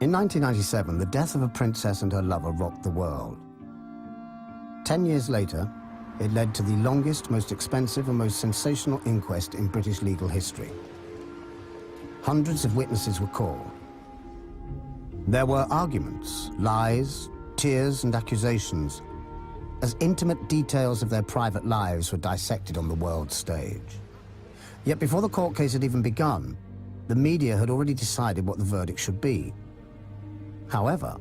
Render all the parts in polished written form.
In 1997, the death of a princess and her lover rocked the world. 10 years later, it led to the longest, most expensive and most sensational inquest in British legal history. Hundreds of witnesses were called. There were arguments, lies, tears and accusations, as intimate details of their private lives were dissected on the world stage. Yet before the court case had even begun, the media had already decided what the verdict should be. However,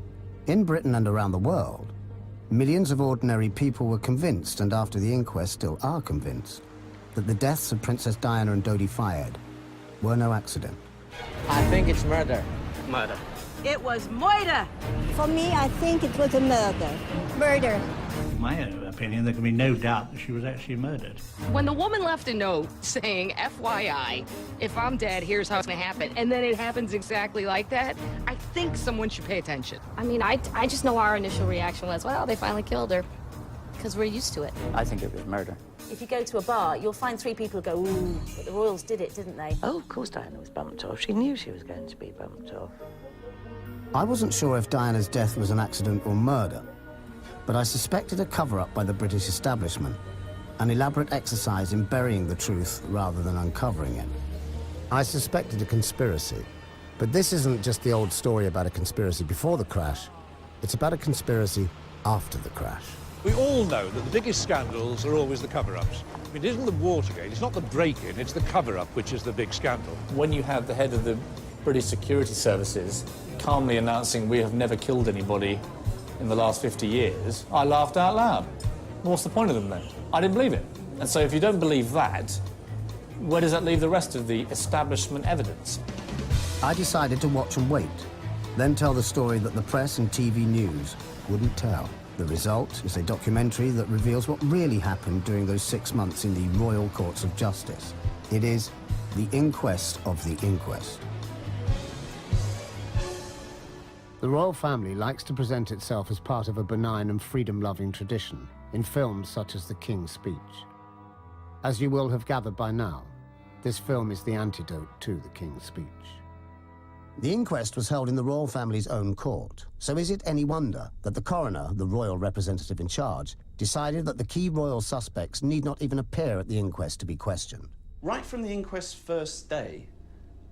in Britain and around the world, millions of ordinary people were convinced, and after the inquest still are convinced, that the deaths of Princess Diana and Dodi Fayed were no accident. I think it's murder. Murder. It was murder. For me, I think it was a murder. Murder. In my opinion, there can be no doubt that she was actually murdered. When the woman left a note saying, FYI, if I'm dead, here's how it's gonna happen, and then it happens exactly like that, I think someone should pay attention. I mean, I just know our initial reaction was, well, they finally killed her, because we're used to it. I think it was murder. If you go to a bar, you'll find 3 people who go, ooh, but the royals did it, didn't they? Oh, of course Diana was bumped off. She knew she was going to be bumped off. I wasn't sure if Diana's death was an accident or murder, but I suspected a cover-up by the British establishment, an elaborate exercise in burying the truth rather than uncovering it. I suspected a conspiracy, but this isn't just the old story about a conspiracy before the crash. It's about a conspiracy after the crash. We all know that the biggest scandals are always the cover-ups. I mean, it isn't the Watergate, it's not the break-in, it's the cover-up which is the big scandal. When you have the head of the British Security Services calmly announcing we have never killed anybody in the last 50 years, I laughed out loud. What's the point of them then? I didn't believe it. And so if you don't believe that, where does that leave the rest of the establishment evidence? I decided to watch and wait, then tell the story that the press and TV news wouldn't tell. The result is a documentary that reveals what really happened during those 6 months in the Royal Courts of Justice. It is The Inquest of the Inquest. The royal family likes to present itself as part of a benign and freedom-loving tradition in films such as The King's Speech. As you will have gathered by now, this film is the antidote to The King's Speech. The inquest was held in the royal family's own court, so is it any wonder that the coroner, the royal representative in charge, decided that the key royal suspects need not even appear at the inquest to be questioned? Right from the inquest's first day,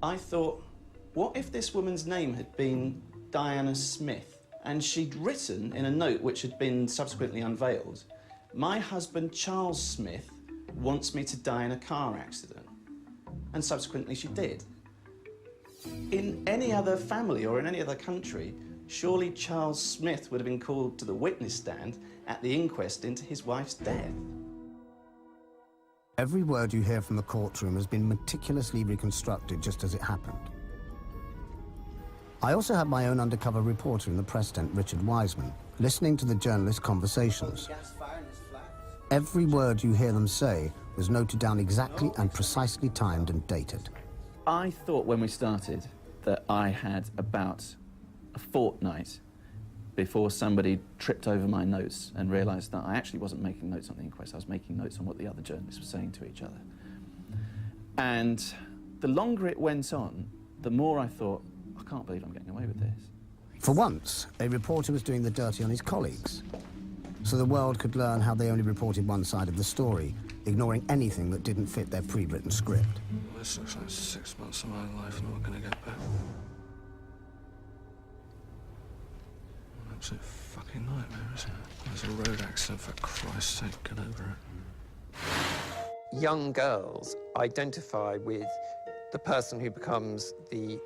I thought, what if this woman's name had been Diana Smith, and she'd written in a note which had been subsequently unveiled, my husband Charles Smith wants me to die in a car accident. And subsequently she did. In any other family or in any other country, surely Charles Smith would have been called to the witness stand at the inquest into his wife's death. Every word you hear from the courtroom has been meticulously reconstructed just as it happened. I also had my own undercover reporter in the press tent, Richard Wiseman, listening to the journalists' conversations. Every word you hear them say was noted down exactly and precisely timed and dated. I thought when we started that I had about a fortnight before somebody tripped over my notes and realised that I actually wasn't making notes on the inquest, I was making notes on what the other journalists were saying to each other. And the longer it went on, the more I thought, I can't believe I'm getting away with this. For once, a reporter was doing the dirty on his colleagues, so the world could learn how they only reported one side of the story, ignoring anything that didn't fit their pre-written script. This looks like 6 months of my life I'm not going to get back. An absolute fucking nightmare, isn't it? There's a road accident, for Christ's sake, get over it. Young girls identify with the person who becomes the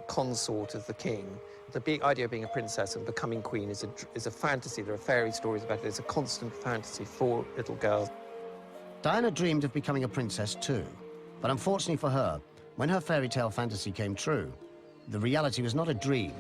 consort of the king. The big idea of being a princess and becoming queen is a fantasy. There are fairy stories about it. It's a constant fantasy for little girls. Diana dreamed of becoming a princess too, but unfortunately for her, when her fairy tale fantasy came true, the reality was not a dream,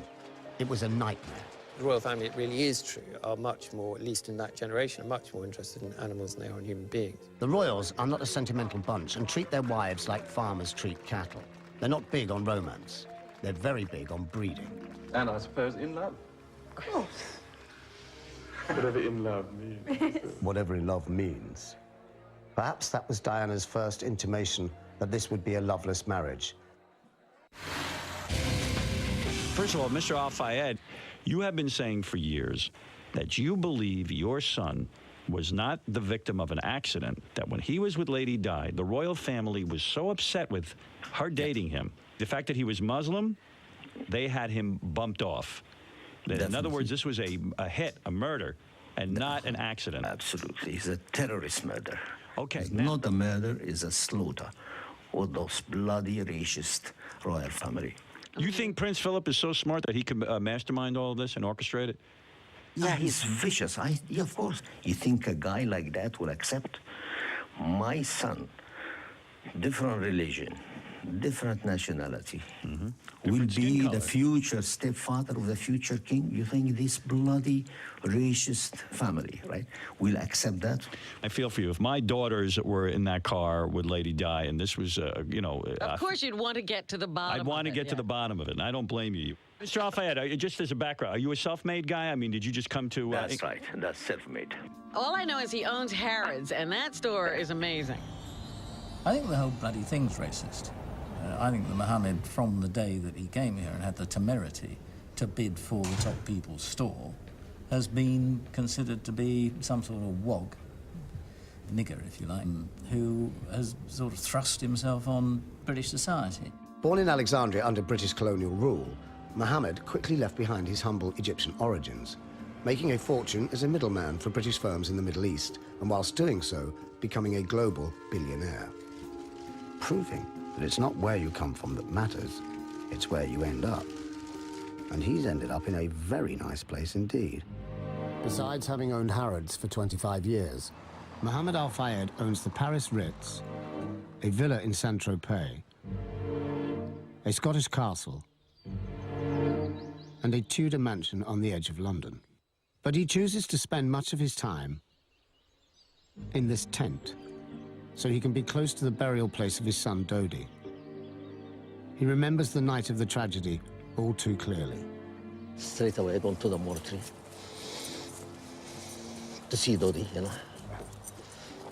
it was a nightmare. The royal family, it really is true, are much more, at least in that generation, are much more interested in animals than they are in human beings. The royals are not a sentimental bunch and treat their wives like farmers treat cattle. They're not big on romance. They're very big on breeding. And I suppose in love. Of course. Whatever in love means. Whatever in love means. Perhaps that was Diana's first intimation that this would be a loveless marriage. First of all, Mr. Al-Fayed, you have been saying for years that you believe your son was not the victim of an accident, that when he was with Lady Di, the royal family was so upset with her dating him. The fact that he was Muslim, they had him bumped off. In other words, this was a hit, a murder, and not an accident. Absolutely. It's a terrorist murder. Okay. It's not a murder, it's a slaughter of those bloody racist royal family. You think Prince Philip is so smart that he could mastermind all of this and orchestrate it? Yeah, he's vicious. Yeah, of course. You think a guy like that will accept? My son, different religion, different nationality, will be the future stepfather of the future king? You think this bloody racist family, right, will accept that? I feel for you. If my daughters were in that car with Lady Di and this was, you know... Of course you'd want to get to the bottom I'd want to get to the bottom of it, and I don't blame you. Mr. Al-Fayed, just as a background, are you a self-made guy? I mean, did you just come to... That's right. That's self-made. All I know is he owns Harrods, and that store is amazing. I think the whole bloody thing's racist. I think that Mohammed, from the day that he came here and had the temerity to bid for the top people's store, has been considered to be some sort of wog, nigger, if you like, who has sort of thrust himself on British society. Born in Alexandria under British colonial rule, Mohammed quickly left behind his humble Egyptian origins, making a fortune as a middleman for British firms in the Middle East, and whilst doing so, becoming a global billionaire. Proving that it's not where you come from that matters, it's where you end up. And he's ended up in a very nice place indeed. Besides having owned Harrods for 25 years, Mohammed Al-Fayed owns the Paris Ritz, a villa in Saint-Tropez, a Scottish castle, and a Tudor mansion on the edge of London. But he chooses to spend much of his time in this tent, so he can be close to the burial place of his son Dodi. He remembers the night of the tragedy all too clearly. Straight away I went to the mortuary to see Dodi, you know.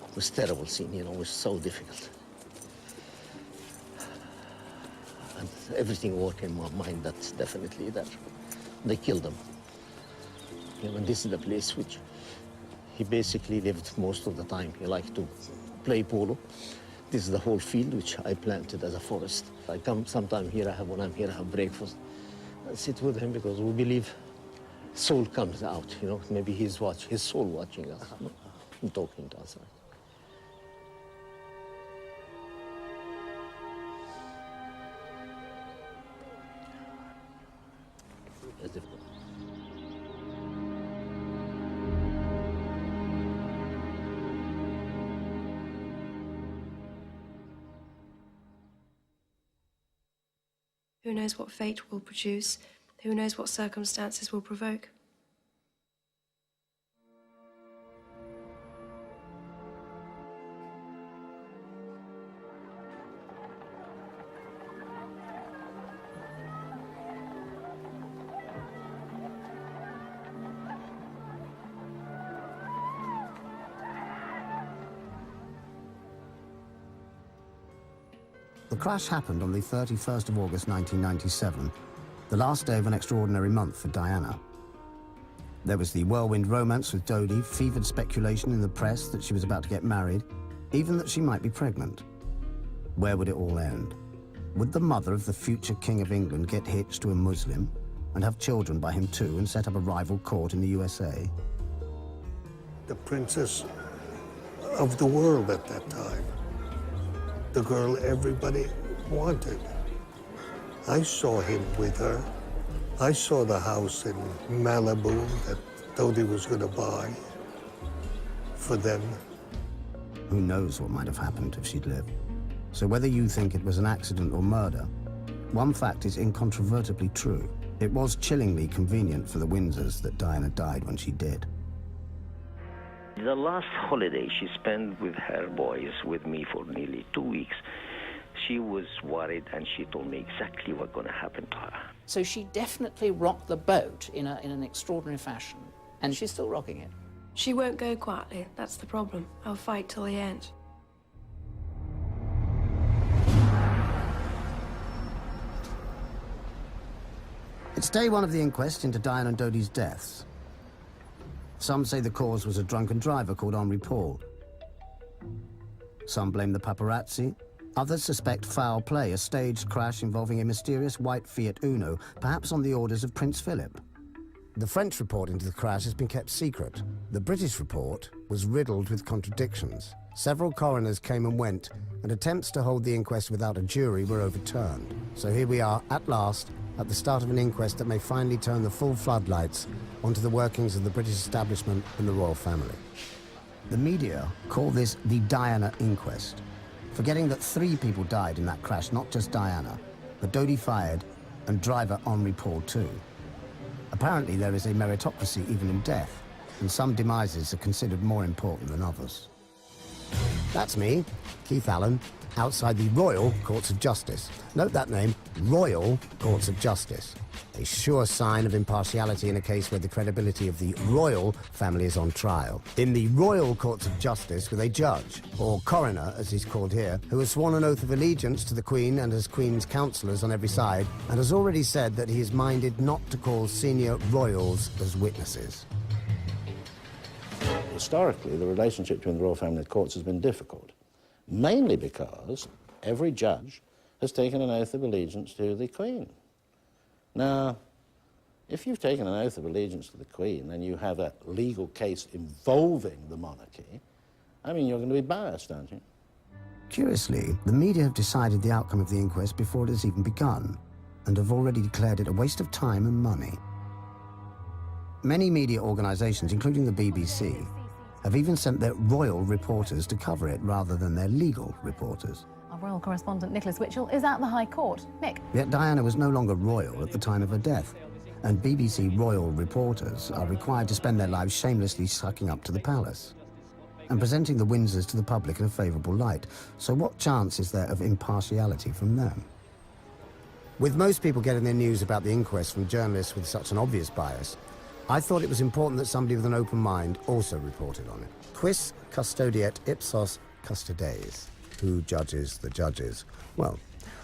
It was a terrible scene, you know, it was so difficult. And everything worked in my mind, that's definitely there. They killed him. You know, and this is the place which he basically lived most of the time. He liked to play polo. This is the whole field which I planted as a forest. I come sometime here, when I'm here, I have breakfast. I sit with him because we believe soul comes out, you know. Maybe his soul watching us, you know, and talking to us. It's difficult. Who knows what fate will produce? Who knows what circumstances will provoke? The crash happened on the 31st of August 1997, the last day of an extraordinary month for Diana. There was the whirlwind romance with Dodi, fevered speculation in the press that she was about to get married, even that she might be pregnant. Where would it all end? Would the mother of the future King of England get hitched to a Muslim and have children by him too and set up a rival court in the USA? The princess of the world at that time. The girl everybody wanted. I saw him with her. I saw the house in Malibu that Dodi was going to buy for them. Who knows what might have happened if she'd lived. So whether you think it was an accident or murder, one fact is incontrovertibly true. It was chillingly convenient for the Windsors that Diana died when she did. The last holiday she spent with her boys with me for nearly 2 weeks, she was worried and she told me exactly what's going to happen to her. So she definitely rocked the boat in an extraordinary fashion, and she's still rocking it. She won't go quietly, that's the problem. I'll fight till the end. It's day one of the inquest into Diane and Dodi's deaths. Some say the cause was a drunken driver called Henri Paul. Some blame the paparazzi. Others suspect foul play, a staged crash involving a mysterious white Fiat Uno, perhaps on the orders of Prince Philip. The French report into the crash has been kept secret. The British report was riddled with contradictions. Several coroners came and went, and attempts to hold the inquest without a jury were overturned. So here we are, at last, at the start of an inquest that may finally turn the full floodlights onto the workings of the British establishment and the royal family. The media call this the Diana Inquest, forgetting that 3 people died in that crash, not just Diana, but Dodi Fayed and driver Henri Paul too. Apparently there is a meritocracy even in death, and some demises are considered more important than others. That's me, Keith Allen, outside the Royal Courts of Justice. Note that name, Royal Courts of Justice. A sure sign of impartiality in a case where the credibility of the royal family is on trial. In the Royal Courts of Justice with a judge, or coroner as he's called here, who has sworn an oath of allegiance to the Queen and as Queen's counsellors on every side, and has already said that he is minded not to call senior royals as witnesses. Historically, the relationship between the royal family and the courts has been difficult, mainly because every judge has taken an oath of allegiance to the Queen. Now, if you've taken an oath of allegiance to the Queen and you have a legal case involving the monarchy, I mean, you're going to be biased, aren't you? Curiously, the media have decided the outcome of the inquest before it has even begun, and have already declared it a waste of time and money. Many media organisations, including the BBC, have even sent their royal reporters to cover it rather than their legal reporters. Our royal correspondent Nicholas Witchell is at the High Court. Nick. Yet Diana was no longer royal at the time of her death, and BBC royal reporters are required to spend their lives shamelessly sucking up to the palace and presenting the Windsors to the public in a favourable light. So what chance is there of impartiality from them? With most people getting their news about the inquest from journalists with such an obvious bias, I thought it was important that somebody with an open mind also reported on it. Quis custodiet ipsos custodes? Who judges the judges? Well,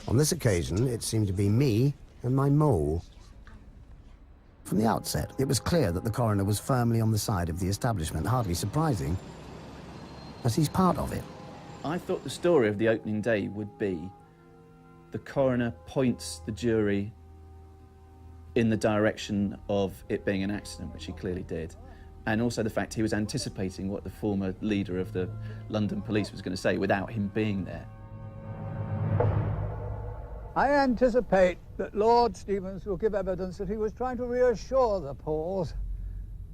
on this occasion, it seemed to be me and my mole. From the outset, it was clear that the coroner was firmly on the side of the establishment, hardly surprising, as he's part of it. I thought the story of the opening day would be the coroner points the jury in the direction of it being an accident, which he clearly did, and also the fact he was anticipating what the former leader of the London police was going to say without him being there. I anticipate that Lord Stevens will give evidence that he was trying to reassure the Pauls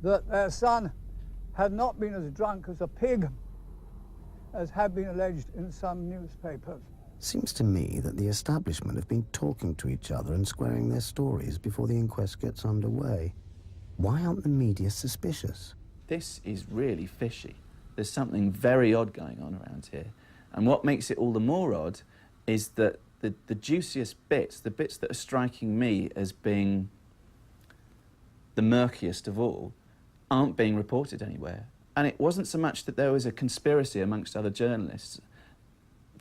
that their son had not been as drunk as a pig as had been alleged in some newspapers. Seems to me that the establishment have been talking to each other and squaring their stories before the inquest gets underway. Why aren't the media suspicious? This is really fishy. There's something very odd going on around here. And what makes it all the more odd is that the juiciest bits, the bits that are striking me as being the murkiest of all, aren't being reported anywhere. And it wasn't so much that there was a conspiracy amongst other journalists,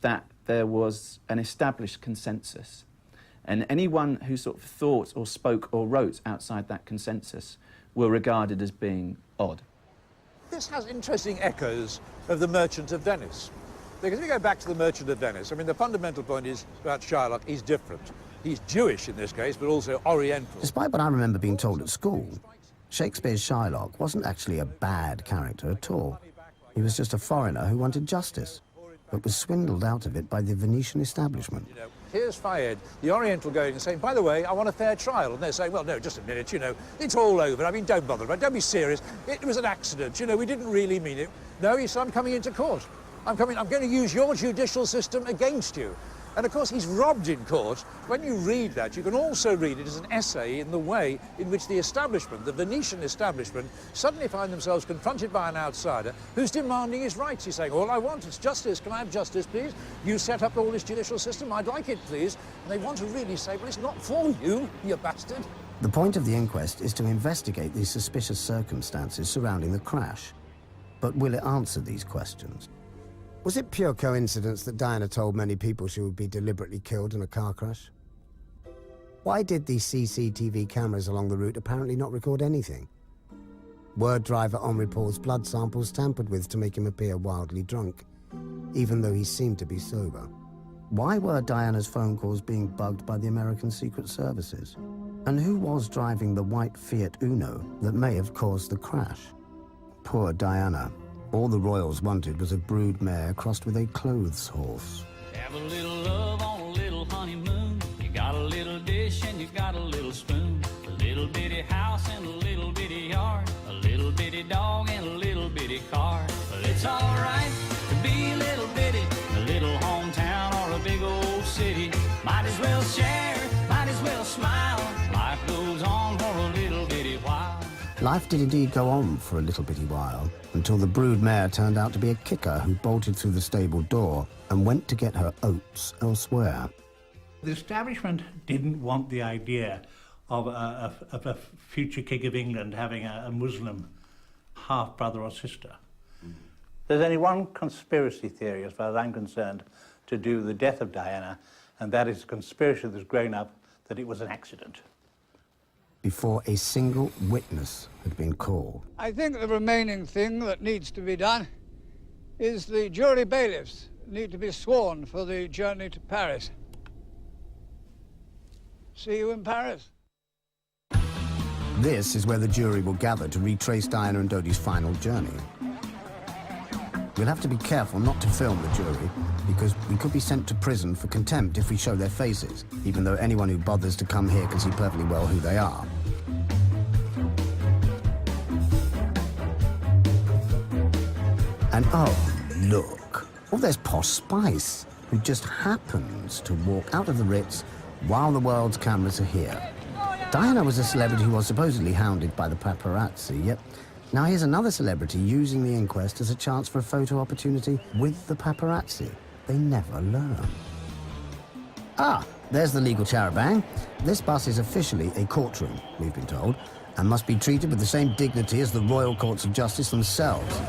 that there was an established consensus. And anyone who sort of thought or spoke or wrote outside that consensus were regarded as being odd. This has interesting echoes of The Merchant of Venice. Because if you go back to The Merchant of Venice, I mean, the fundamental point is about Shylock, he's different. He's Jewish in this case, but also Oriental. Despite what I remember being told at school, Shakespeare's Shylock wasn't actually a bad character at all. He was just a foreigner who wanted justice, but was swindled out of it by the Venetian establishment. You know, here's Fayed, the Oriental, going and saying, by the way, I want a fair trial. And they're saying, well, no, just a minute, you know, it's all over. I mean, don't bother about it. Don't be serious. It was an accident. You know, we didn't really mean it. No, he said, I'm coming into court. I'm going to use your judicial system against you. And of course, he's robbed in court. When you read that, you can also read it as an essay in the way in which the establishment, the Venetian establishment, suddenly find themselves confronted by an outsider who's demanding his rights. He's saying, all I want is justice. Can I have justice, please? You set up all this judicial system. I'd like it, please. And they want to really say, well, it's not for you, you bastard. The point of the inquest is to investigate the suspicious circumstances surrounding the crash. But will it answer these questions? Was it pure coincidence that Diana told many people she would be deliberately killed in a car crash? Why did the CCTV cameras along the route apparently not record anything? Were driver Henri Paul's blood samples tampered with to make him appear wildly drunk, even though he seemed to be sober? Why were Diana's phone calls being bugged by the American Secret Services? And who was driving the white Fiat Uno that may have caused the crash? Poor Diana. All the royals wanted was a brood mare crossed with a clothes horse. Have a little love on a little honeymoon. You got a little dish and you got a little spoon. A little bitty house and a little bitty yard. A little bitty dog and a little bitty car. But it's alright to be a little bitty. A little hometown or a big old city. Might as well share, might as well smile. Life goes on for a little bitty while. Life did indeed go on for a little bitty while, until the brood mare turned out to be a kicker who bolted through the stable door and went to get her oats elsewhere. The establishment didn't want the idea of a future King of England having a Muslim half-brother or sister. There's only one conspiracy theory, as far as I'm concerned, to do with the death of Diana, and that is a conspiracy that's grown up that it was an accident. Before a single witness had been called. I think the remaining thing that needs to be done is the jury bailiffs need to be sworn for the journey to Paris. See you in Paris. This is where the jury will gather to retrace Diana and Dodi's final journey. We'll have to be careful not to film the jury, because we could be sent to prison for contempt if we show their faces, even though anyone who bothers to come here can see perfectly well who they are. And oh, look. Oh, there's Posh Spice, who just happens to walk out of the Ritz while the world's cameras are here. Diana was a celebrity who was supposedly hounded by the paparazzi, yet now here's another celebrity using the inquest as a chance for a photo opportunity with the paparazzi. They never learn. Ah, there's the legal charabanc. This bus is officially a courtroom, we've been told, and must be treated with the same dignity as the royal courts of justice themselves.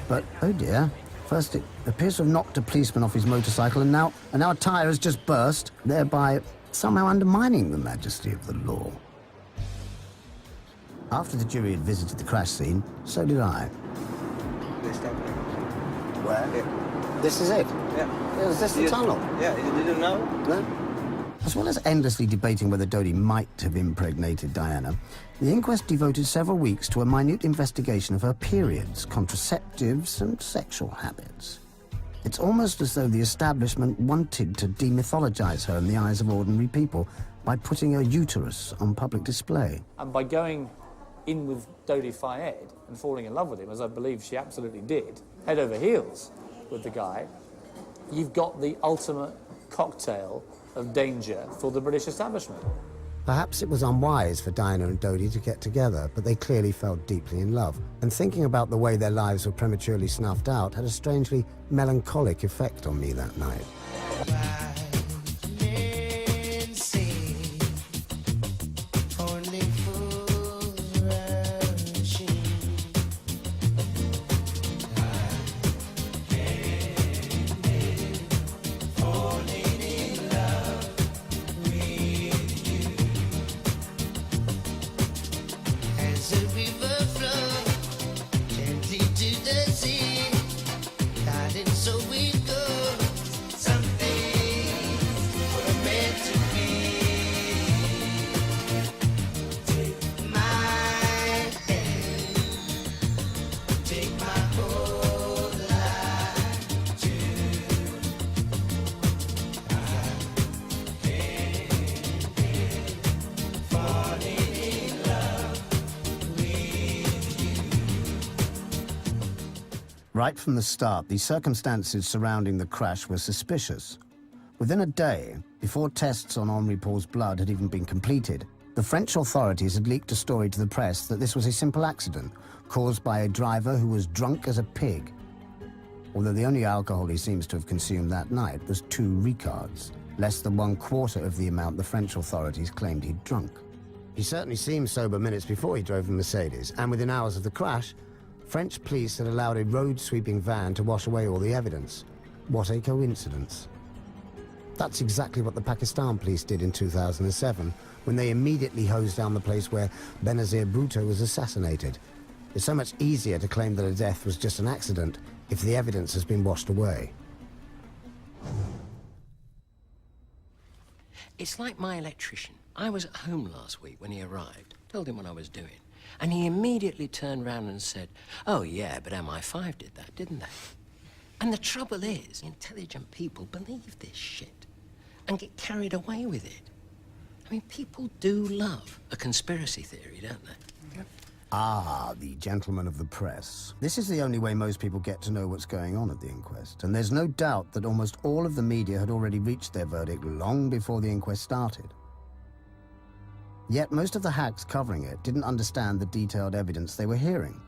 But, oh dear, first it appears to have knocked a policeman off his motorcycle, and now a tyre has just burst, thereby somehow undermining the majesty of the law. After the jury had visited the crash scene, so did I. Where? Yeah. This is it? Yeah. Is this the tunnel? Yeah, you didn't know? No. As well as endlessly debating whether Dodi might have impregnated Diana, the inquest devoted several weeks to a minute investigation of her periods, contraceptives, and sexual habits. It's almost as though the establishment wanted to demythologize her in the eyes of ordinary people by putting her uterus on public display. And by going in with Dodi Fayed and falling in love with him, as I believe she absolutely did, head over heels with the guy, you've got the ultimate cocktail of danger for the British establishment. Perhaps it was unwise for Diana and Dodi to get together, but they clearly fell deeply in love. And thinking about the way their lives were prematurely snuffed out had a strangely melancholic effect on me that night. Right from the start, the circumstances surrounding the crash were suspicious. Within a day, before tests on Henri Paul's blood had even been completed, the French authorities had leaked a story to the press that this was a simple accident caused by a driver who was drunk as a pig. Although the only alcohol he seems to have consumed that night was 2 Ricards, less than 1/4 of the amount the French authorities claimed he'd drunk. He certainly seemed sober minutes before he drove the Mercedes, and within hours of the crash, French police had allowed a road-sweeping van to wash away all the evidence. What a coincidence. That's exactly what the Pakistan police did in 2007, when they immediately hosed down the place where Benazir Bhutto was assassinated. It's so much easier to claim that a death was just an accident if the evidence has been washed away. It's like my electrician. I was at home last week when he arrived, told him what I was doing, and he immediately turned round and said, "Oh yeah, but MI5 did that, didn't they?" And the trouble is, intelligent people believe this shit and get carried away with it. I mean, people do love a conspiracy theory, don't they? Ah, the gentleman of the press. This is the only way most people get to know what's going on at the inquest, and there's no doubt that almost all of the media had already reached their verdict long before the inquest started. Yet most of the hacks covering it didn't understand the detailed evidence they were hearing,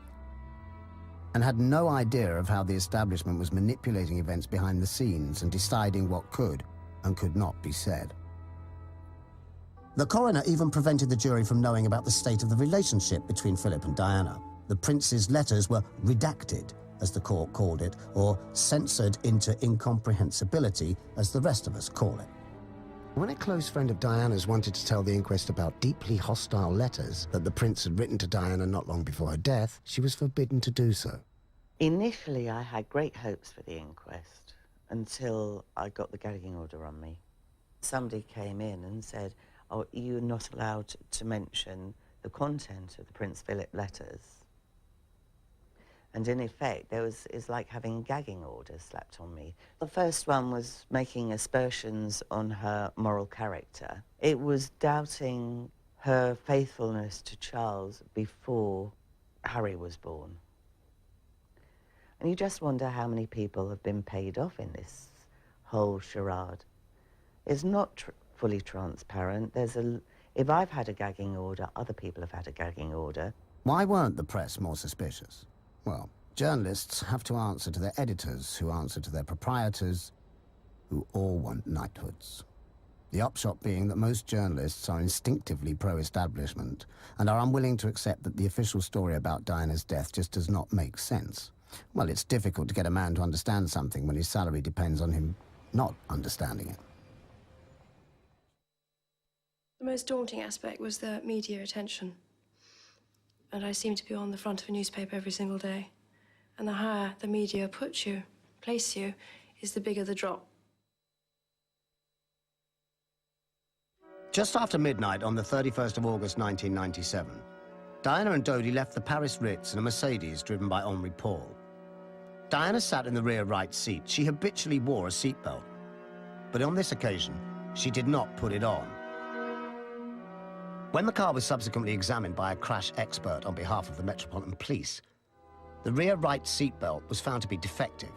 and had no idea of how the establishment was manipulating events behind the scenes and deciding what could and could not be said. The coroner even prevented the jury from knowing about the state of the relationship between Philip and Diana. The prince's letters were redacted, as the court called it, or censored into incomprehensibility, as the rest of us call it. When a close friend of Diana's wanted to tell the inquest about deeply hostile letters that the prince had written to Diana not long before her death, she was forbidden to do so. Initially, I had great hopes for the inquest until I got the gagging order on me. Somebody came in and said, "Oh, you're not allowed to mention the content of the Prince Philip letters." And in effect, it's like having gagging orders slapped on me. The first one was making aspersions on her moral character. It was doubting her faithfulness to Charles before Harry was born. And you just wonder how many people have been paid off in this whole charade. It's not fully transparent. If I've had a gagging order, other people have had a gagging order. Why weren't the press more suspicious? Well, journalists have to answer to their editors, who answer to their proprietors, who all want knighthoods. The upshot being that most journalists are instinctively pro-establishment and are unwilling to accept that the official story about Diana's death just does not make sense. Well, it's difficult to get a man to understand something when his salary depends on him not understanding it. The most daunting aspect was the media attention. And I seemed to be on the front of a newspaper every single day. And the higher the media puts you, place you, is the bigger the drop. Just after midnight on the 31st of August 1997, Diana and Dodi left the Paris Ritz in a Mercedes driven by Henri Paul. Diana sat in the rear right seat. She habitually wore a seatbelt, but on this occasion, she did not put it on. When the car was subsequently examined by a crash expert on behalf of the Metropolitan Police, the rear right seatbelt was found to be defective.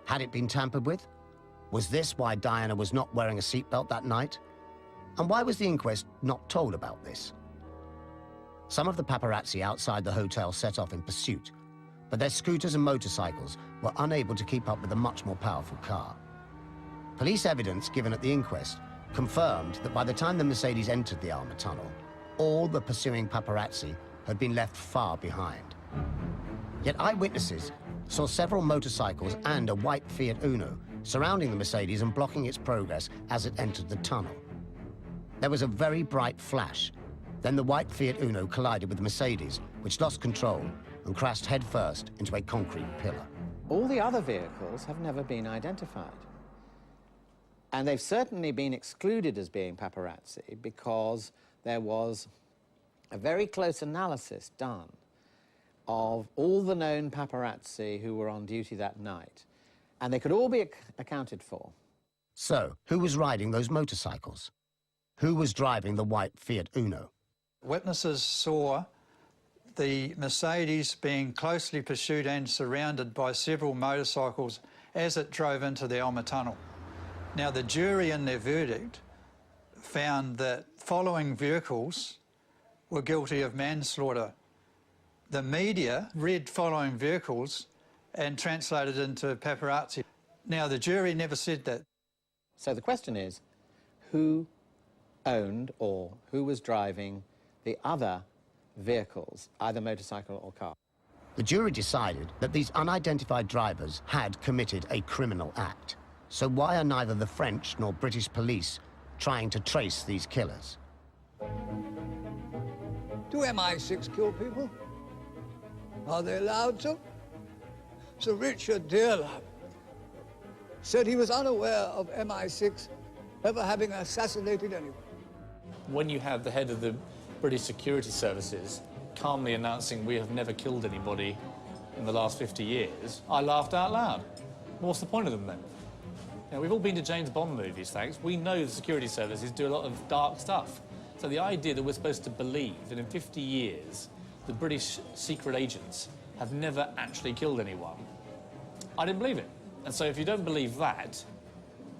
Had it been tampered with? Was this why Diana was not wearing a seatbelt that night? And why was the inquest not told about this? Some of the paparazzi outside the hotel set off in pursuit, but their scooters and motorcycles were unable to keep up with a much more powerful car. Police evidence given at the inquest confirmed that by the time the Mercedes entered the Alma Tunnel, all the pursuing paparazzi had been left far behind. Yet eyewitnesses saw several motorcycles and a white Fiat Uno surrounding the Mercedes and blocking its progress as it entered the tunnel. There was a very bright flash. Then the white Fiat Uno collided with the Mercedes, which lost control and crashed headfirst into a concrete pillar. All the other vehicles have never been identified. And they've certainly been excluded as being paparazzi because there was a very close analysis done of all the known paparazzi who were on duty that night, and they could all be accounted for. So, who was riding those motorcycles? Who was driving the white Fiat Uno? Witnesses saw the Mercedes being closely pursued and surrounded by several motorcycles as it drove into the Alma Tunnel. Now, the jury in their verdict found that following vehicles were guilty of manslaughter. The media read following vehicles and translated into paparazzi. Now, the jury never said that. So the question is, who owned or who was driving the other vehicles, either motorcycle or car? The jury decided that these unidentified drivers had committed a criminal act. So why are neither the French nor British police trying to trace these killers? Do MI6 kill people? Are they allowed to? Sir Richard Dearlove said he was unaware of MI6 ever having assassinated anyone. When you have the head of the British security services calmly announcing we have never killed anybody in the last 50 years, I laughed out loud. What's the point of them then? You know, we've all been to James Bond movies, thanks. We know the security services do a lot of dark stuff. So the idea that we're supposed to believe that in 50 years the British secret agents have never actually killed anyone, I didn't believe it. And so if you don't believe that,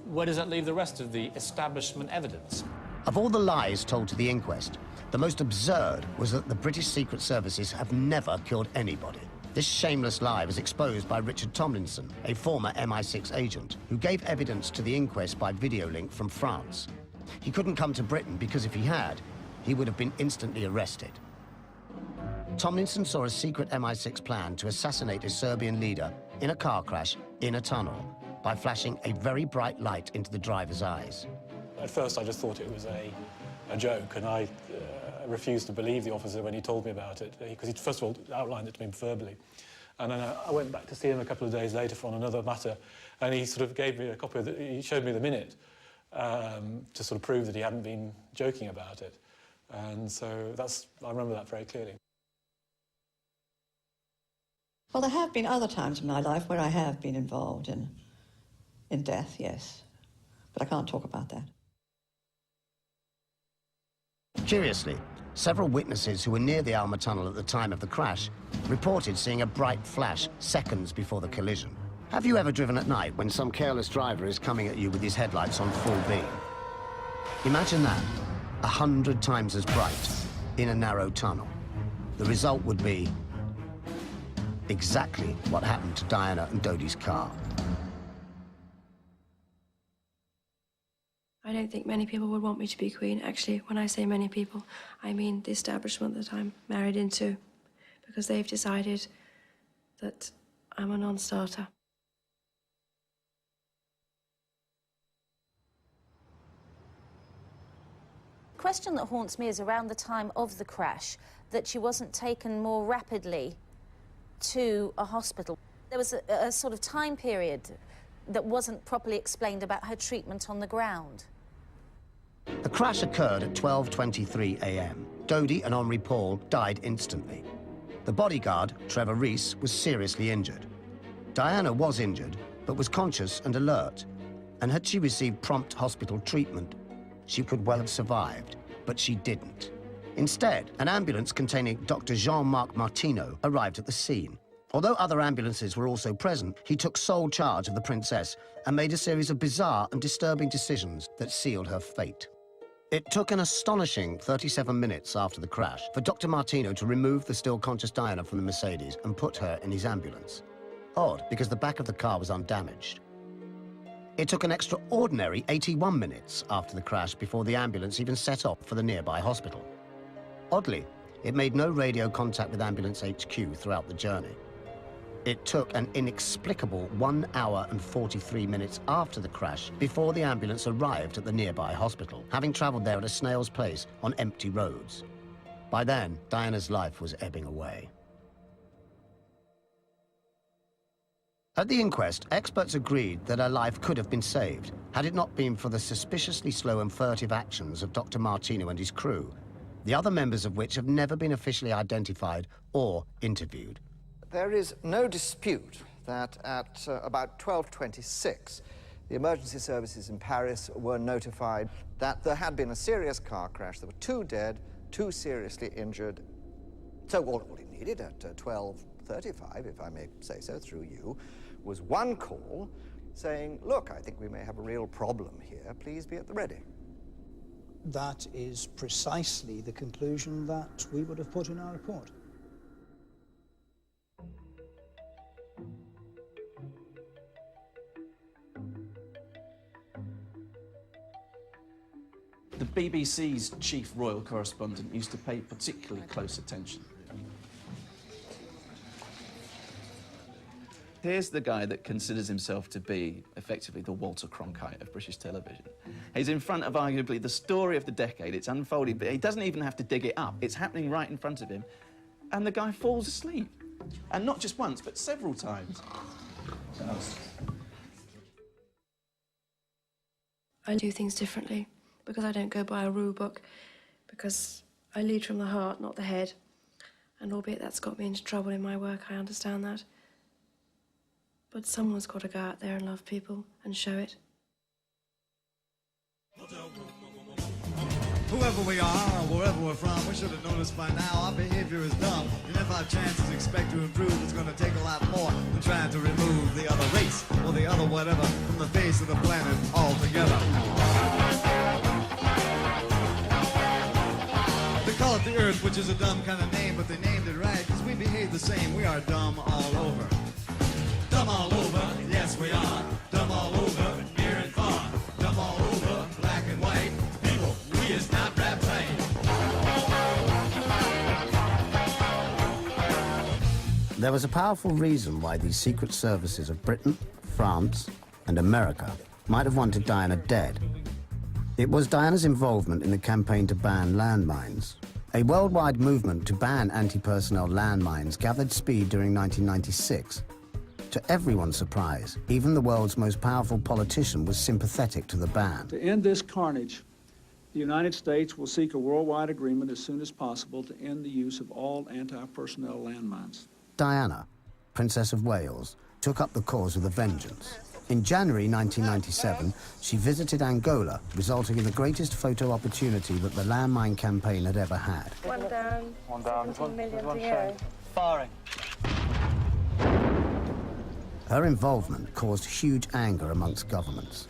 where does that leave the rest of the establishment evidence? Of all the lies told to the inquest, the most absurd was that the British Secret Services have never killed anybody. This shameless lie was exposed by Richard Tomlinson, a former MI6 agent, who gave evidence to the inquest by video link from France. He couldn't come to Britain because if he had, he would have been instantly arrested. Tomlinson saw a secret MI6 plan to assassinate a Serbian leader in a car crash in a tunnel by flashing a very bright light into the driver's eyes. At first I just thought it was a joke, and I refused to believe the officer when he told me about it, because he first of all outlined it to me verbally. And then I went back to see him a couple of days later on another matter, and he sort of gave me a copy of he showed me the minute to sort of prove that he hadn't been joking about it. And so I remember that very clearly. Well, there have been other times in my life where I have been involved in death, yes. But I can't talk about that. Curiously, several witnesses who were near the Alma Tunnel at the time of the crash reported seeing a bright flash seconds before the collision. Have you ever driven at night when some careless driver is coming at you with his headlights on full beam? Imagine that, 100 times as bright, in a narrow tunnel. The result would be exactly what happened to Diana and Dodi's car. I don't think many people would want me to be Queen. Actually, when I say many people, I mean the establishment that I'm married into, because they've decided that I'm a non-starter. The question that haunts me is around the time of the crash, that she wasn't taken more rapidly to a hospital. There was a sort of time period that wasn't properly explained about her treatment on the ground. The crash occurred at 12:23 a.m. Dodi and Henri Paul died instantly. The bodyguard, Trevor Rees, was seriously injured. Diana was injured, but was conscious and alert. And had she received prompt hospital treatment, she could well have survived, but she didn't. Instead, an ambulance containing Dr. Jean-Marc Martineau arrived at the scene. Although other ambulances were also present, he took sole charge of the princess and made a series of bizarre and disturbing decisions that sealed her fate. It took an astonishing 37 minutes after the crash for Dr. Martineau to remove the still conscious Diana from the Mercedes and put her in his ambulance. Odd, because the back of the car was undamaged. It took an extraordinary 81 minutes after the crash before the ambulance even set off for the nearby hospital. Oddly, it made no radio contact with Ambulance HQ throughout the journey. It took an inexplicable 1 hour and 43 minutes after the crash before the ambulance arrived at the nearby hospital, having traveled there at a snail's pace on empty roads. By then, Diana's life was ebbing away. At the inquest, experts agreed that her life could have been saved had it not been for the suspiciously slow and furtive actions of Dr. Martineau and his crew, the other members of which have never been officially identified or interviewed. There is no dispute that at about 12:26, the emergency services in Paris were notified that there had been a serious car crash. There were 2 dead, 2 seriously injured. So all it needed at 12:35, if I may say so through you, was one call saying, look, I think we may have a real problem here. Please be at the ready. That is precisely the conclusion that we would have put in our report. The BBC's chief royal correspondent used to pay particularly close attention. Here's the guy that considers himself to be, effectively, the Walter Cronkite of British television. He's in front of arguably the story of the decade. It's unfolded, but he doesn't even have to dig it up. It's happening right in front of him. And the guy falls asleep. And not just once, but several times. I do things differently because I don't go by a rule book, because I lead from the heart, not the head. And albeit that's got me into trouble in my work, I understand that. But someone's got to go out there and love people and show it. Whoever we are, or wherever we're from, we should have noticed by now our behavior is dumb. And if our chances expect to improve, it's going to take a lot more than trying to remove the other race or the other whatever from the face of the planet altogether. They call it the Earth, which is a dumb kind of name, but they named it right because we behave the same. We are dumb all over. Dumb all over, yes we are. Dumb all over, near and far. Dumb all over, black and white. People, we is not rap trained. There was a powerful reason why the secret services of Britain, France, and America might have wanted Diana dead. It was Diana's involvement in the campaign to ban landmines. A worldwide movement to ban anti-personnel landmines gathered speed during 1996. To everyone's surprise, even the world's most powerful politician was sympathetic to the ban. To end this carnage, the United States will seek a worldwide agreement as soon as possible to end the use of all anti-personnel landmines. Diana, Princess of Wales, took up the cause with a vengeance. In January 1997, she visited Angola, resulting in the greatest photo opportunity that the landmine campaign had ever had. One down. 17 million to go. Firing. Her involvement caused huge anger amongst governments.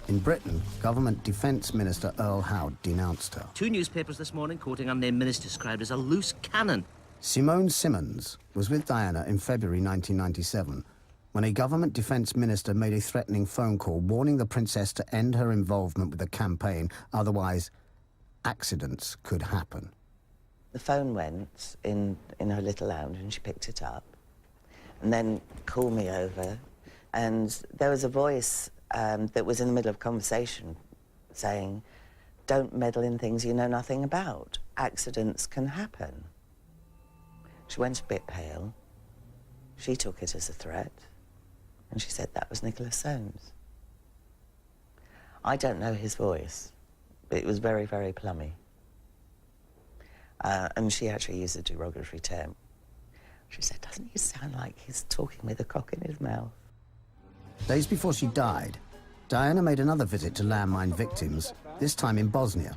In Britain, Government Defence Minister Earl Howe denounced her. 2 newspapers this morning quoting unnamed minister described as a loose cannon. Simone Simmons was with Diana in February 1997 when a government defence minister made a threatening phone call warning the princess to end her involvement with the campaign, otherwise accidents could happen. The phone went in her little lounge and she picked it up and then called me over, and there was a voice that was in the middle of a conversation saying, "Don't meddle in things you know nothing about. Accidents can happen." She went a bit pale. She took it as a threat, and she said that was Nicholas Soames. I don't know his voice, but it was very, very plummy. And she actually used a derogatory term. She said, "Doesn't he sound like he's talking with a cock in his mouth?" Days before she died, Diana made another visit to landmine victims, this time in Bosnia.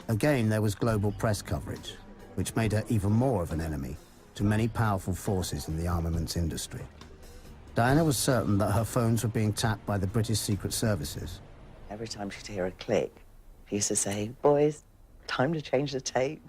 Again, there was global press coverage, which made her even more of an enemy to many powerful forces in the armaments industry. Diana was certain that her phones were being tapped by the British Secret Services. Every time she'd hear a click, she used to say, "Boys, time to change the tape."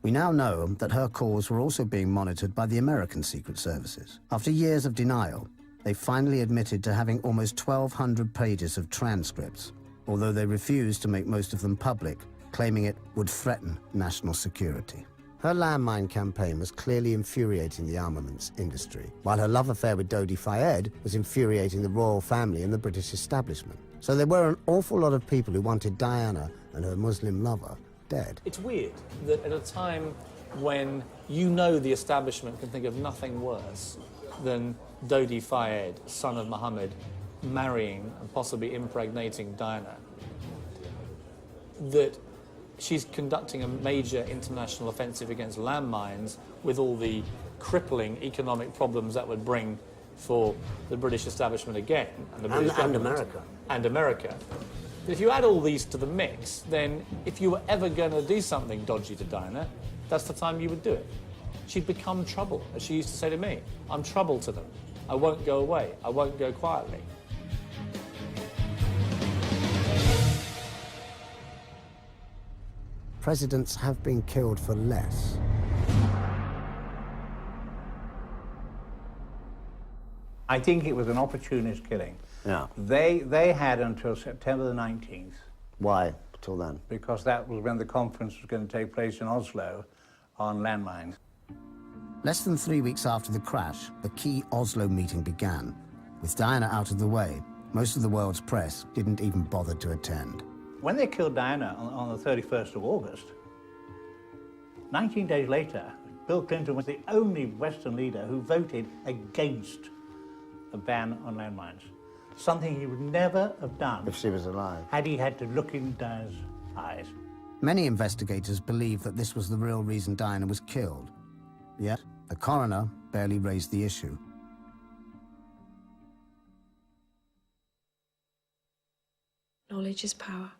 We now know that her calls were also being monitored by the American Secret Services. After years of denial, they finally admitted to having almost 1,200 pages of transcripts, although they refused to make most of them public, claiming it would threaten national security. Her landmine campaign was clearly infuriating the armaments industry, while her love affair with Dodi Fayed was infuriating the royal family and the British establishment. So there were an awful lot of people who wanted Diana and her Muslim lover dead. It's weird that at a time when you know the establishment can think of nothing worse than Dodi Fayed, son of Muhammad, marrying and possibly impregnating Diana, that she's conducting a major international offensive against landmines with all the crippling economic problems that would bring for the British establishment again. And the British and America. And America. If you add all these to the mix, then if you were ever going to do something dodgy to Diana, that's the time you would do it. She'd become trouble, as she used to say to me. "I'm trouble to them. I won't go away. I won't go quietly." Presidents have been killed for less. I think it was an opportunist killing. Yeah. They had until September the 19th. Why till then? Because that was when the conference was going to take place in Oslo on landmines. Less than 3 weeks after the crash, the key Oslo meeting began. With Diana out of the way, most of the world's press didn't even bother to attend. When they killed Diana on the 31st of August, 19 days later, Bill Clinton was the only Western leader who voted against a ban on landmines, something he would never have done if she was alive, had he had to look in Diana's eyes. Many investigators believe that this was the real reason Diana was killed. Yet, the coroner barely raised the issue. Knowledge is power.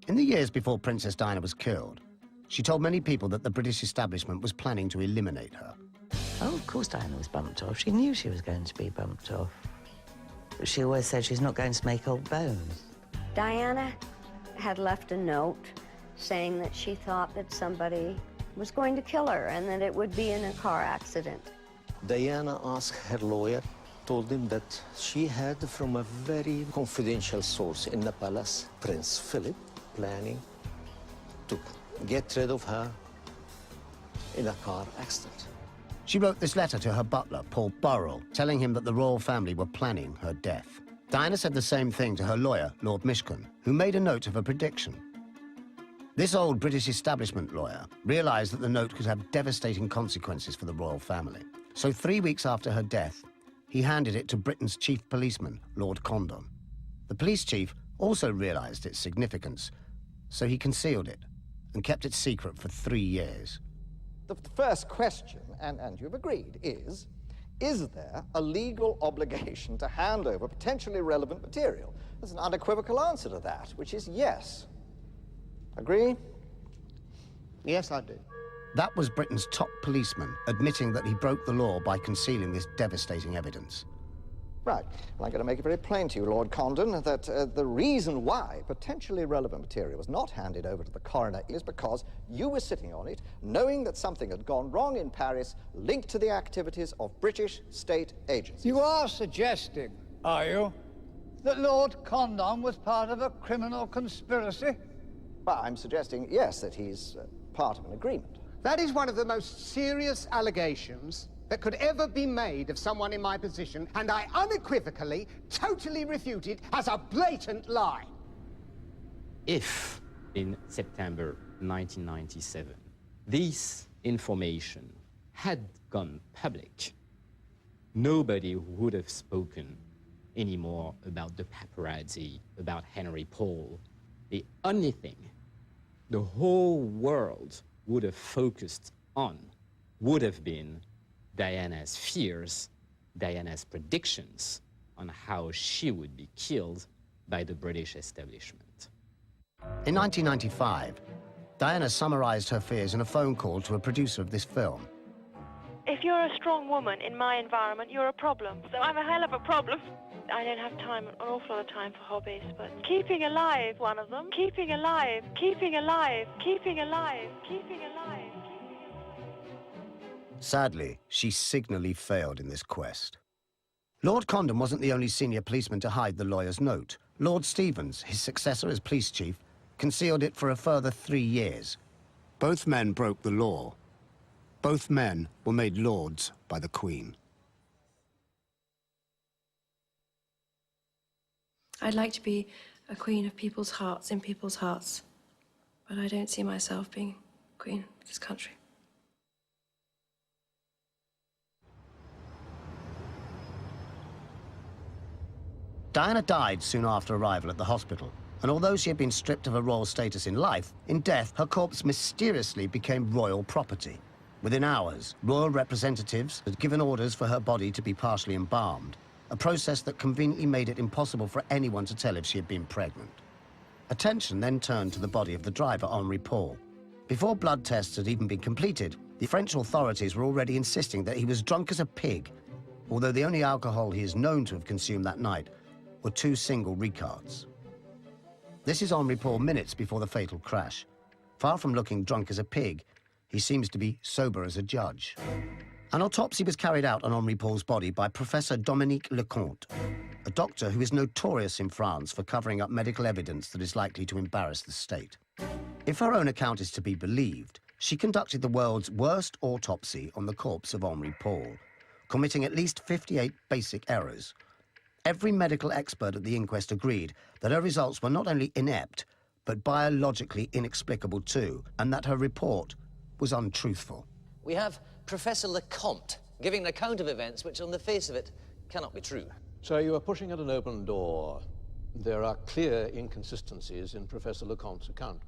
In the years before Princess Diana was killed, she told many people that the British establishment was planning to eliminate her. Oh, of course Diana was bumped off. She knew she was going to be bumped off. She always said she's not going to make old bones. Diana had left a note saying that she thought that somebody was going to kill her and that it would be in a car accident. Diana asked her lawyer, told him that she had from a very confidential source in the palace, Prince Philip, planning to get rid of her in a car accident. She wrote this letter to her butler, Paul Burrell, telling him that the royal family were planning her death. Diana said the same thing to her lawyer, Lord Mishcon, who made a note of her prediction. This old British establishment lawyer realized that the note could have devastating consequences for the royal family. So 3 weeks after her death, he handed it to Britain's chief policeman, Lord Condon. The police chief also realized its significance, so he concealed it and kept it secret for 3 years. The first question, and you've agreed, is there a legal obligation to hand over potentially relevant material? There's an unequivocal answer to that, which is yes. Agree? Yes, I do. That was Britain's top policeman admitting that he broke the law by concealing this devastating evidence. Right. Well, I'm going to make it very plain to you, Lord Condon, that the reason why potentially relevant material was not handed over to the coroner is because you were sitting on it, knowing that something had gone wrong in Paris linked to the activities of British state agencies. You are suggesting, are you, that Lord Condon was part of a criminal conspiracy? Well, I'm suggesting, yes, that he's part of an agreement. That is one of the most serious allegations that could ever be made of someone in my position, and I unequivocally, totally refute it as a blatant lie. If, in September 1997, this information had gone public, nobody would have spoken anymore about the paparazzi, about Henry Paul. The only thing the whole world would have focused on would have been Diana's fears, Diana's predictions on how she would be killed by the British establishment. In 1995, Diana summarized her fears in a phone call to a producer of this film. If you're a strong woman in my environment, you're a problem. So I'm a hell of a problem. I don't have time, an awful lot of time for hobbies, but keeping alive, one of them. Keeping alive, keeping alive, keeping alive, keeping alive. Sadly, she signally failed in this quest. Lord Condon wasn't the only senior policeman to hide the lawyer's note. Lord Stevens, his successor as police chief, concealed it for a further 3 years. Both men broke the law. Both men were made lords by the Queen. I'd like to be a queen of people's hearts, in people's hearts. But I don't see myself being queen of this country. Diana died soon after arrival at the hospital, and although she had been stripped of her royal status in life, in death her corpse mysteriously became royal property. Within hours, royal representatives had given orders for her body to be partially embalmed, a process that conveniently made it impossible for anyone to tell if she had been pregnant. Attention then turned to the body of the driver, Henri Paul. Before blood tests had even been completed, the French authorities were already insisting that he was drunk as a pig, although the only alcohol he is known to have consumed that night were 2 single Ricards. This is Henri Paul minutes before the fatal crash. Far from looking drunk as a pig, he seems to be sober as a judge. An autopsy was carried out on Henri Paul's body by Professor Dominique Leconte, a doctor who is notorious in France for covering up medical evidence that is likely to embarrass the state. If her own account is to be believed, she conducted the world's worst autopsy on the corpse of Henri Paul, committing at least 58 basic errors. Every medical expert at the inquest agreed that her results were not only inept, but biologically inexplicable too, and that her report was untruthful. We have Professor Lecomte giving an account of events which, on the face of it, cannot be true. So you are pushing at an open door. There are clear inconsistencies in Professor Lecomte's account.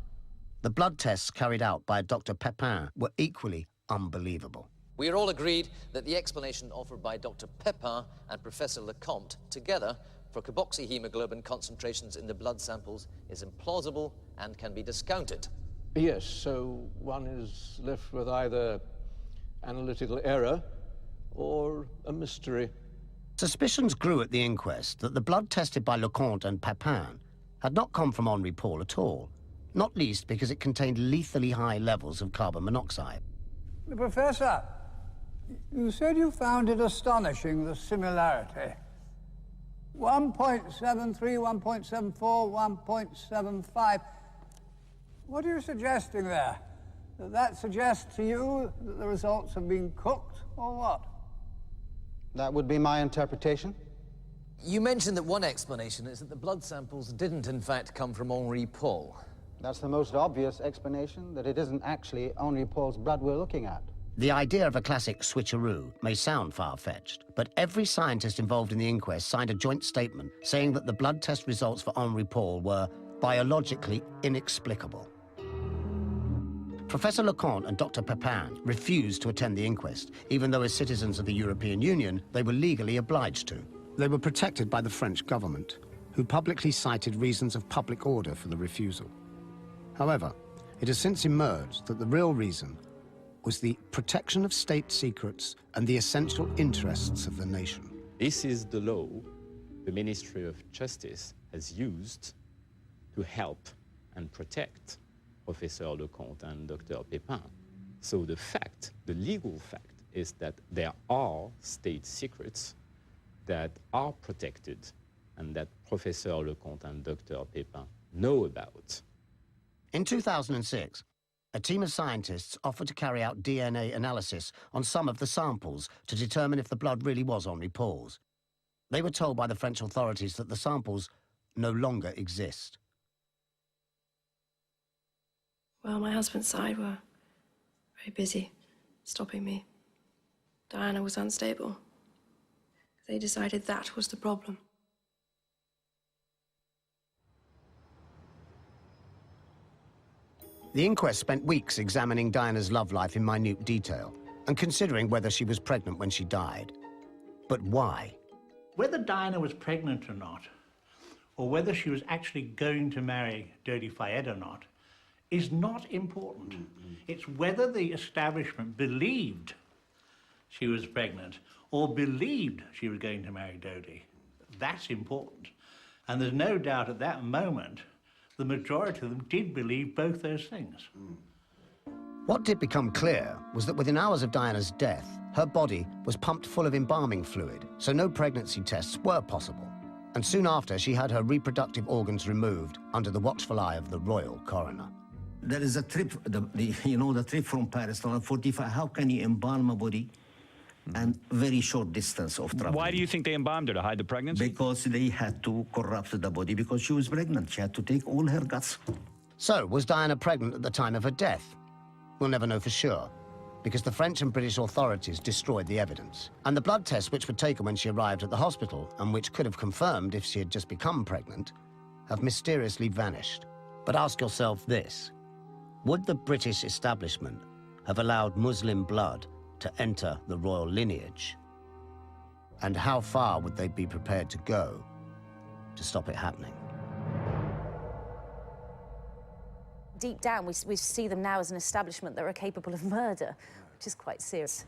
The blood tests carried out by Dr. Pepin were equally unbelievable. We are all agreed that the explanation offered by Dr. Pepin and Professor Lecomte together for carboxyhemoglobin concentrations in the blood samples is implausible and can be discounted. Yes, so one is left with either analytical error or a mystery. Suspicions grew at the inquest that the blood tested by Lecomte and Pepin had not come from Henri Paul at all, not least because it contained lethally high levels of carbon monoxide. Professor, you said you found it astonishing, the similarity. 1.73, 1.74, 1.75. What are you suggesting there? That suggests to you that the results have been cooked, or what? That would be my interpretation. You mentioned that one explanation is that the blood samples didn't, in fact, come from Henri Paul. That's the most obvious explanation, that it isn't actually Henri Paul's blood we're looking at. The idea of a classic switcheroo may sound far-fetched, but every scientist involved in the inquest signed a joint statement saying that the blood test results for Henri Paul were biologically inexplicable. Professor Lecomte and Dr. Pepin refused to attend the inquest, even though as citizens of the European Union, they were legally obliged to. They were protected by the French government, who publicly cited reasons of public order for the refusal. However, it has since emerged that the real reason was the protection of state secrets and the essential interests of the nation. This is the law the Ministry of Justice has used to help and protect Professor Lecomte and Dr. Pepin. So the fact, the legal fact, is that there are state secrets that are protected and that Professor Lecomte and Dr. Pepin know about. In 2006, a team of scientists offered to carry out DNA analysis on some of the samples to determine if the blood really was Henri Paul's. They were told by the French authorities that the samples no longer exist. Well, my husband's side were very busy stopping me. Diana was unstable. They decided that was the problem. The inquest spent weeks examining Diana's love life in minute detail and considering whether she was pregnant when she died. But why? Whether Diana was pregnant or not, or whether she was actually going to marry Dodi Fayed or not, is not important. It's whether the establishment believed she was pregnant or believed she was going to marry Dodi. That's important. And there's no doubt at that moment the majority of them did believe both those things. What did become clear was that within hours of Diana's death, her body was pumped full of embalming fluid, so no pregnancy tests were possible. And soon after, she had her reproductive organs removed under the watchful eye of the royal coroner. There is a trip, the trip from Paris to 45. How can you embalm a body and very short distance of travel? Why do you think they embalmed her, to hide the pregnancy? Because they had to corrupt the body because she was pregnant. She had to take all her guts. So, was Diana pregnant at the time of her death? We'll never know for sure, because the French and British authorities destroyed the evidence. And the blood tests which were taken when she arrived at the hospital, and which could have confirmed if she had just become pregnant, have mysteriously vanished. But ask yourself this: would the British establishment have allowed Muslim blood to enter the royal lineage? And how far would they be prepared to go to stop it happening? Deep down, we see them now as an establishment that are capable of murder, which is quite serious.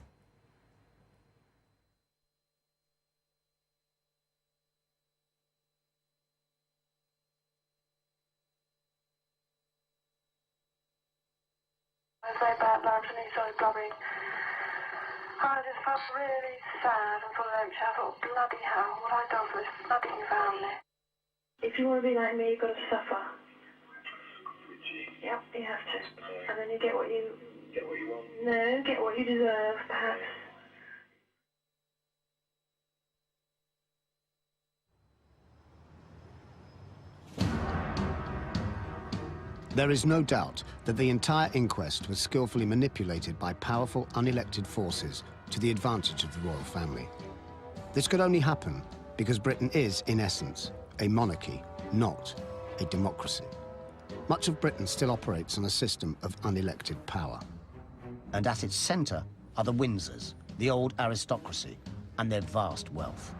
I was very bad lunch and he started blubbering. I just felt really sad and full of empty. I thought, bloody hell, what have I done for this bloody family? If you want to be like me, you've got to suffer. Yep, you have to. And then you get what you... Get what you want? No, get what you deserve, perhaps. There is no doubt that the entire inquest was skillfully manipulated by powerful, unelected forces to the advantage of the royal family. This could only happen because Britain is, in essence, a monarchy, not a democracy. Much of Britain still operates on a system of unelected power. And at its centre are the Windsors, the old aristocracy, and their vast wealth.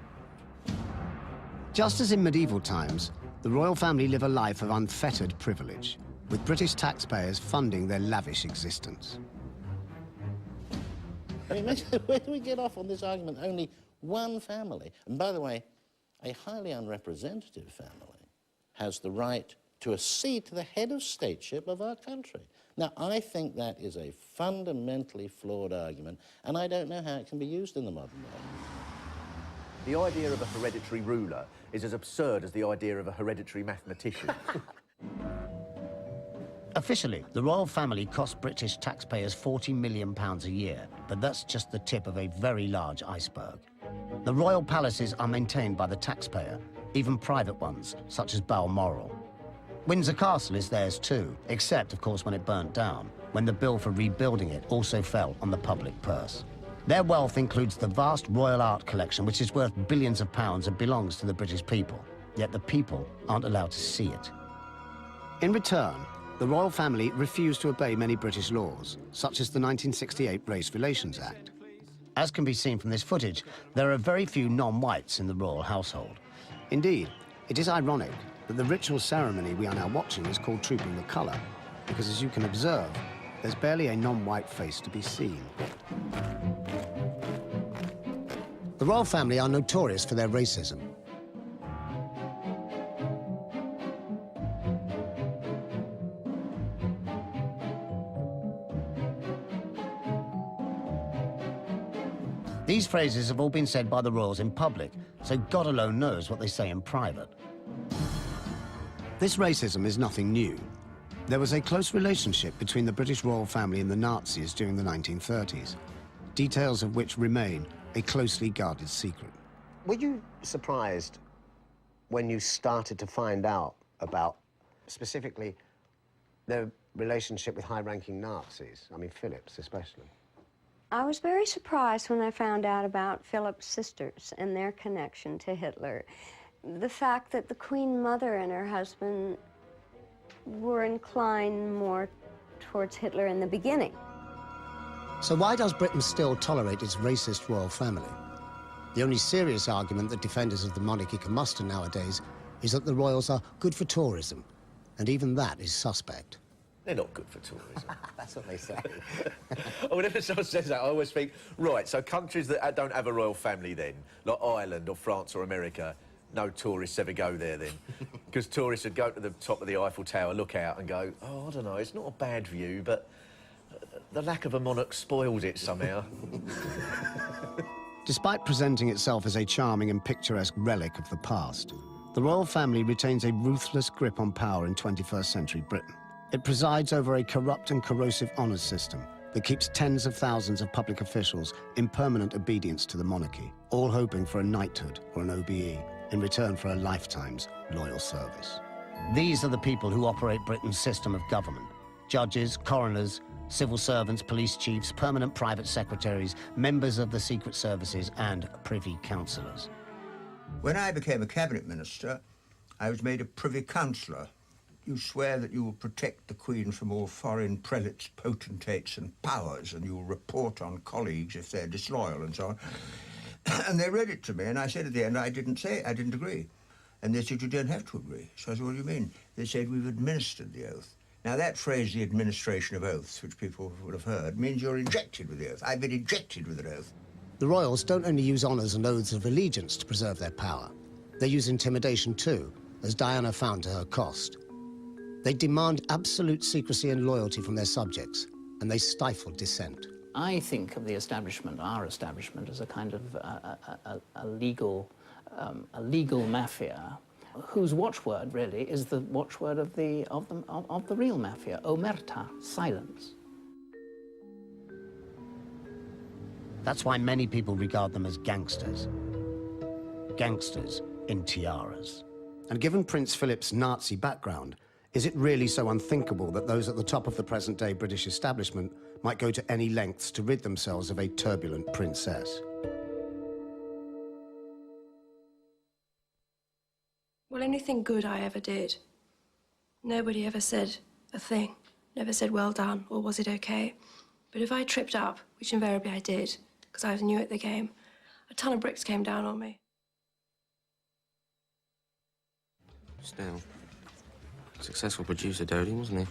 Just as in medieval times, the royal family live a life of unfettered privilege, with British taxpayers funding their lavish existence. I mean, where do we get off on this argument? Only one family, and by the way, a highly unrepresentative family, has the right to a seat at the head of stateship of our country. Now, I think that is a fundamentally flawed argument, and I don't know how it can be used in the modern world. The idea of a hereditary ruler is as absurd as the idea of a hereditary mathematician. Officially, the royal family cost British taxpayers £40 million a year, but that's just the tip of a very large iceberg. The royal palaces are maintained by the taxpayer, even private ones, such as Balmoral. Windsor Castle is theirs too, except, of course, when it burnt down, when the bill for rebuilding it also fell on the public purse. Their wealth includes the vast royal art collection, which is worth billions of pounds and belongs to the British people, yet the people aren't allowed to see it. In return, the royal family refused to obey many British laws, such as the 1968 Race Relations Act. As can be seen from this footage, there are very few non-whites in the royal household. Indeed, it is ironic that the ritual ceremony we are now watching is called Trooping the Colour, because as you can observe, there's barely a non-white face to be seen. The royal family are notorious for their racism. These phrases have all been said by the royals in public, so God alone knows what they say in private. This racism is nothing new. There was a close relationship between the British royal family and the Nazis during the 1930s, details of which remain a closely guarded secret. Were you surprised when you started to find out about, specifically, their relationship with high-ranking Nazis? I mean, Philip's especially. I was very surprised when I found out about Philip's sisters and their connection to Hitler. The fact that the Queen Mother and her husband were inclined more towards Hitler in the beginning. So why does Britain still tolerate its racist royal family? The only serious argument that defenders of the monarchy can muster nowadays is that the royals are good for tourism, and even that is suspect. They're not good for tourism. That's what they say. Whenever someone says that, I always think, right, so countries that don't have a royal family then, like Ireland or France or America, no tourists ever go there then. Because tourists would go to the top of the Eiffel Tower, look out and go, oh, I don't know, it's not a bad view, but the lack of a monarch spoils it somehow. Despite presenting itself as a charming and picturesque relic of the past, the royal family retains a ruthless grip on power in 21st century Britain. It presides over a corrupt and corrosive honours system that keeps tens of thousands of public officials in permanent obedience to the monarchy, all hoping for a knighthood or an OBE in return for a lifetime's loyal service. These are the people who operate Britain's system of government: judges, coroners, civil servants, police chiefs, permanent private secretaries, members of the secret services, and privy councillors. When I became a cabinet minister, I was made a privy councillor. You swear that you will protect the Queen from all foreign prelates, potentates and powers, and you will report on colleagues if they're disloyal and so on. And they read it to me, and I said at the end, I didn't agree. And they said, you don't have to agree. So I said, what do you mean? They said, we've administered the oath. Now, that phrase, the administration of oaths, which people would have heard, means you're injected with the oath. I've been injected with an oath. The royals don't only use honours and oaths of allegiance to preserve their power. They use intimidation too, as Diana found to her cost. They demand absolute secrecy and loyalty from their subjects, and they stifle dissent. I think of the establishment, our establishment, as a kind of a legal mafia whose watchword, really, is the watchword of the real mafia, omerta, silence. That's why many people regard them as gangsters. Gangsters in tiaras. And given Prince Philip's Nazi background, is it really so unthinkable that those at the top of the present-day British establishment might go to any lengths to rid themselves of a turbulent princess? Well, anything good I ever did, nobody ever said a thing. Never said, well done, or was it okay? But if I tripped up, which invariably I did, because I was new at the game, a ton of bricks came down on me. Still, successful producer, Dodie, wasn't he?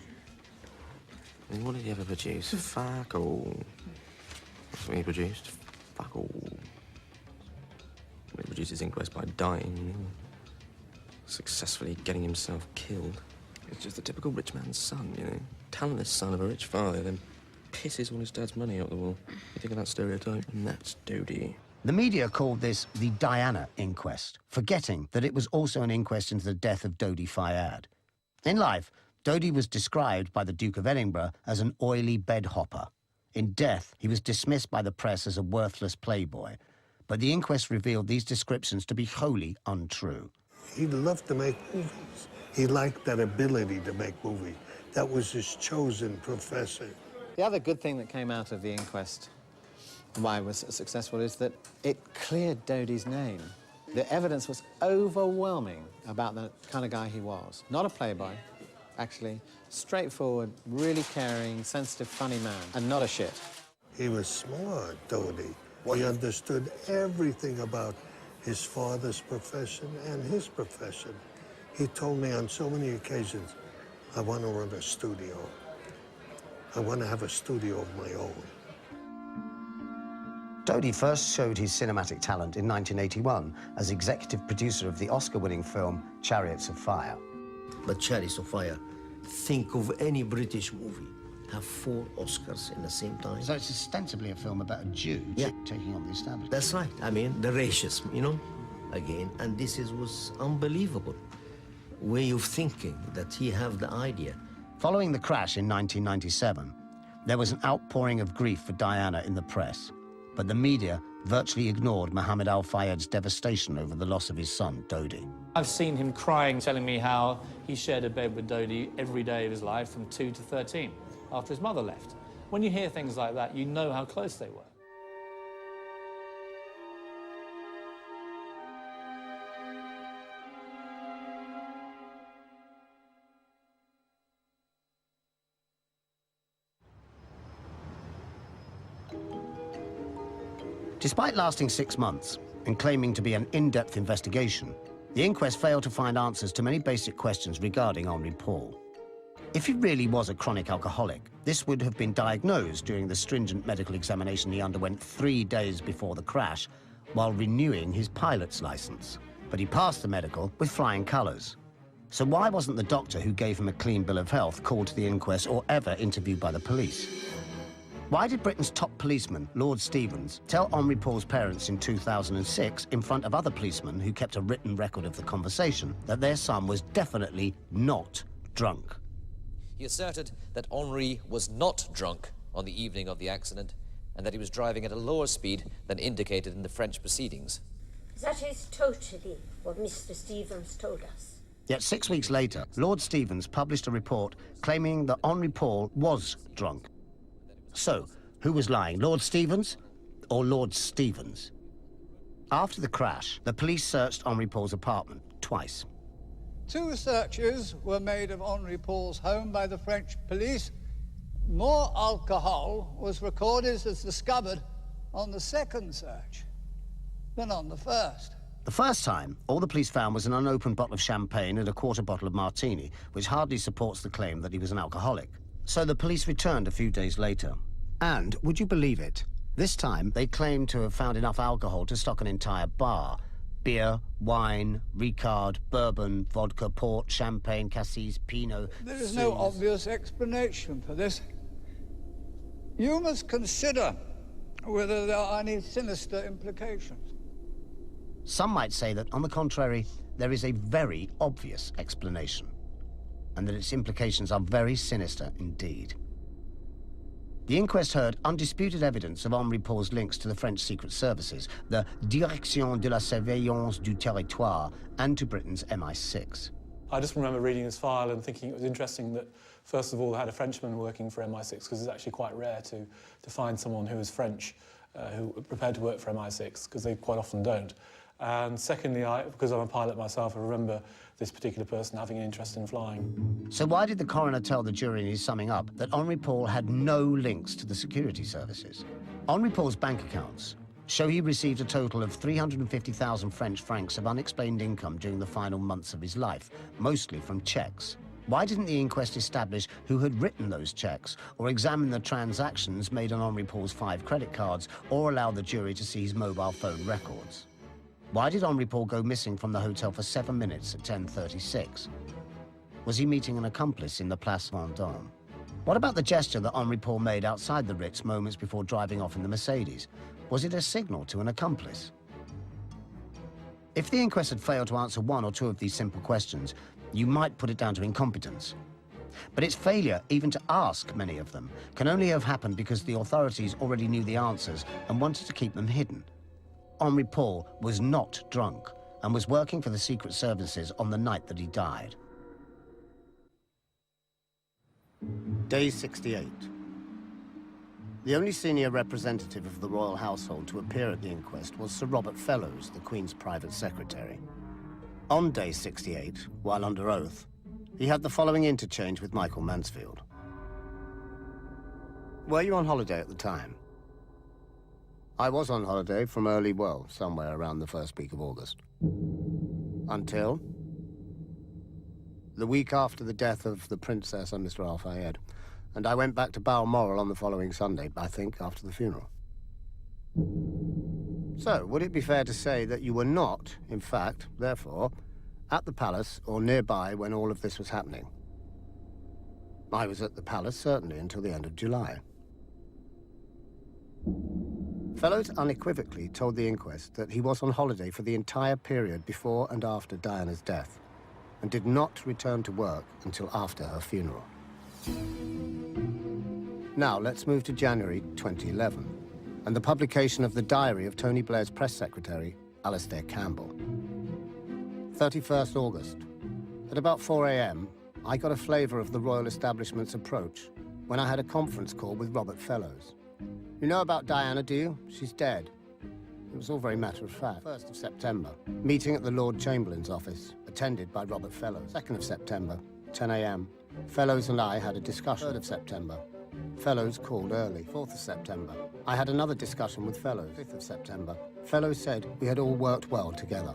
I mean, what did he ever produce? Fuck all. That's what he produced. Fuck all. He produced his inquest by dying, you know? Successfully getting himself killed. It's just the typical rich man's son, you know? Talentless son of a rich father, then pisses all his dad's money out the wall. You think of that stereotype? And that's Dodie. The media called this the Diana Inquest, forgetting that it was also an inquest into the death of Dodi Fayed. In life, Dodi was described by the Duke of Edinburgh as an oily bedhopper. In death, he was dismissed by the press as a worthless playboy. But the inquest revealed these descriptions to be wholly untrue. He loved to make movies. He liked that ability to make movies. That was his chosen profession. The other good thing that came out of the inquest, why it was successful, is that it cleared Dodi's name. The evidence was overwhelming about the kind of guy he was. Not a playboy, actually. Straightforward, really caring, sensitive, funny man, and not a shit. He was smart, Dodi. He understood everything about his father's profession and his profession. He told me on so many occasions, I want to run a studio. I want to have a studio of my own. Dodi first showed his cinematic talent in 1981 as executive producer of the Oscar-winning film Chariots of Fire. But Chariots of Fire, think of any British movie, have 4 Oscars in the same time. So it's ostensibly a film about a Jew taking on the establishment. That's right. I mean, the racism, you know, again. And this was unbelievable way of thinking that he had the idea. Following the crash in 1997, there was an outpouring of grief for Diana in the press. But the media virtually ignored Mohammed Al Fayed's devastation over the loss of his son, Dodi. I've seen him crying, telling me how he shared a bed with Dodi every day of his life from 2 to 13, after his mother left. When you hear things like that, you know how close they were. Despite lasting 6 months and claiming to be an in-depth investigation, the inquest failed to find answers to many basic questions regarding Henri Paul. If he really was a chronic alcoholic, this would have been diagnosed during the stringent medical examination he underwent 3 days before the crash while renewing his pilot's license. But he passed the medical with flying colours. So why wasn't the doctor who gave him a clean bill of health called to the inquest or ever interviewed by the police? Why did Britain's top policeman, Lord Stevens, tell Henri Paul's parents in 2006, in front of other policemen who kept a written record of the conversation, that their son was definitely not drunk? He asserted that Henri was not drunk on the evening of the accident and that he was driving at a lower speed than indicated in the French proceedings. That is totally what Mr. Stevens told us. Yet 6 weeks later, Lord Stevens published a report claiming that Henri Paul was drunk. So, who was lying, Lord Stevens or Lord Stevens? After the crash, the police searched Henri Paul's apartment twice. 2 searches were made of Henri Paul's home by the French police. More alcohol was recorded as discovered on the 2nd search than on the 1st. The first time, all the police found was an unopened bottle of champagne and a quarter bottle of martini, which hardly supports the claim that he was an alcoholic. So the police returned a few days later. And, would you believe it, this time they claimed to have found enough alcohol to stock an entire bar. Beer, wine, Ricard, bourbon, vodka, port, champagne, cassis, Pinot... There is no obvious explanation for this. You must consider whether there are any sinister implications. Some might say that, on the contrary, there is a very obvious explanation, and that its implications are very sinister indeed. The inquest heard undisputed evidence of Henri Paul's links to the French Secret Services, the Direction de la Surveillance du Territoire, and to Britain's MI6. I just remember reading his file and thinking it was interesting that, first of all, they had a Frenchman working for MI6, because it's actually quite rare to find someone who is French who are prepared to work for MI6, because they quite often don't. And secondly, because I'm a pilot myself, I remember this particular person having an interest in flying. So why did the coroner tell the jury in his summing up that Henri Paul had no links to the security services? Henri Paul's bank accounts show he received a total of 350,000 French francs of unexplained income during the final months of his life, mostly from checks. Why didn't the inquest establish who had written those checks, or examine the transactions made on Henri Paul's 5 credit cards, or allow the jury to see his mobile phone records? Why did Henri Paul go missing from the hotel for 7 minutes at 10:36? Was he meeting an accomplice in the Place Vendôme? What about the gesture that Henri Paul made outside the Ritz moments before driving off in the Mercedes? Was it a signal to an accomplice? If the inquest had failed to answer one or two of these simple questions, you might put it down to incompetence. But its failure even to ask many of them can only have happened because the authorities already knew the answers and wanted to keep them hidden. Henri Paul was not drunk and was working for the Secret Services on the night that he died. Day 68. The only senior representative of the royal household to appear at the inquest was Sir Robert Fellowes, the Queen's private secretary. On day 68, while under oath, he had the following interchange with Michael Mansfield. Were you on holiday at the time? I was on holiday from somewhere around the first week of August. Until? The week after the death of the Princess and Mr. Al-Fayed. And I went back to Balmoral on the following Sunday, I think, after the funeral. So, would it be fair to say that you were not, in fact, therefore, at the palace or nearby when all of this was happening? I was at the palace, certainly, until the end of July. Fellowes unequivocally told the inquest that he was on holiday for the entire period before and after Diana's death, and did not return to work until after her funeral. Now, let's move to January 2011, and the publication of the diary of Tony Blair's press secretary, Alastair Campbell. 31st August. At about 4 a.m., I got a flavour of the royal establishment's approach when I had a conference call with Robert Fellowes. You know about Diana, do you? She's dead. It was all very matter-of-fact. 1st of September, meeting at the Lord Chamberlain's office, attended by Robert Fellowes. 2nd of September, 10 a.m. Fellowes and I had a discussion. 3rd of September, Fellowes called early. 4th of September, I had another discussion with Fellowes. 5th of September, Fellowes said we had all worked well together.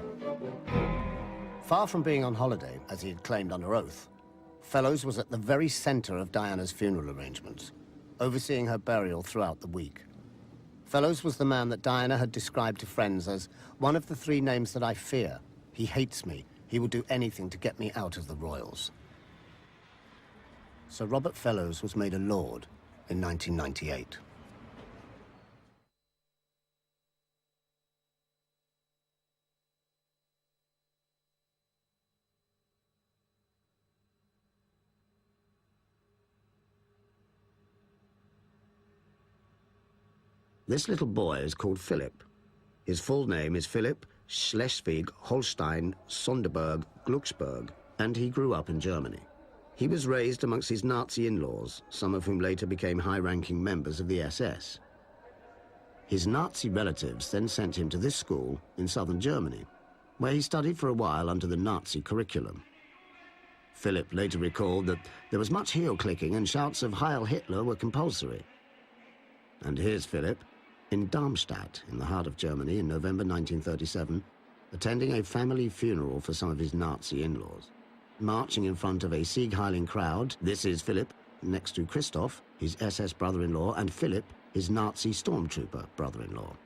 Far from being on holiday, as he had claimed under oath, Fellowes was at the very centre of Diana's funeral arrangements, overseeing her burial throughout the week. Fellowes was the man that Diana had described to friends as one of the 3 names that I fear. He hates me. He will do anything to get me out of the royals. Sir Robert Fellowes was made a lord in 1998. This little boy is called Philip. His full name is Philip Schleswig-Holstein-Sonderburg-Glucksburg, and he grew up in Germany. He was raised amongst his Nazi in-laws, some of whom later became high-ranking members of the SS. His Nazi relatives then sent him to this school in southern Germany, where he studied for a while under the Nazi curriculum. Philip later recalled that there was much heel-clicking and shouts of Heil Hitler were compulsory. And here's Philip, in Darmstadt, in the heart of Germany, in November 1937, attending a family funeral for some of his Nazi in-laws. Marching in front of a Sieg-Heiling crowd, this is Philip, next to Christoph, his SS brother-in-law, and Philip, his Nazi stormtrooper brother-in-law.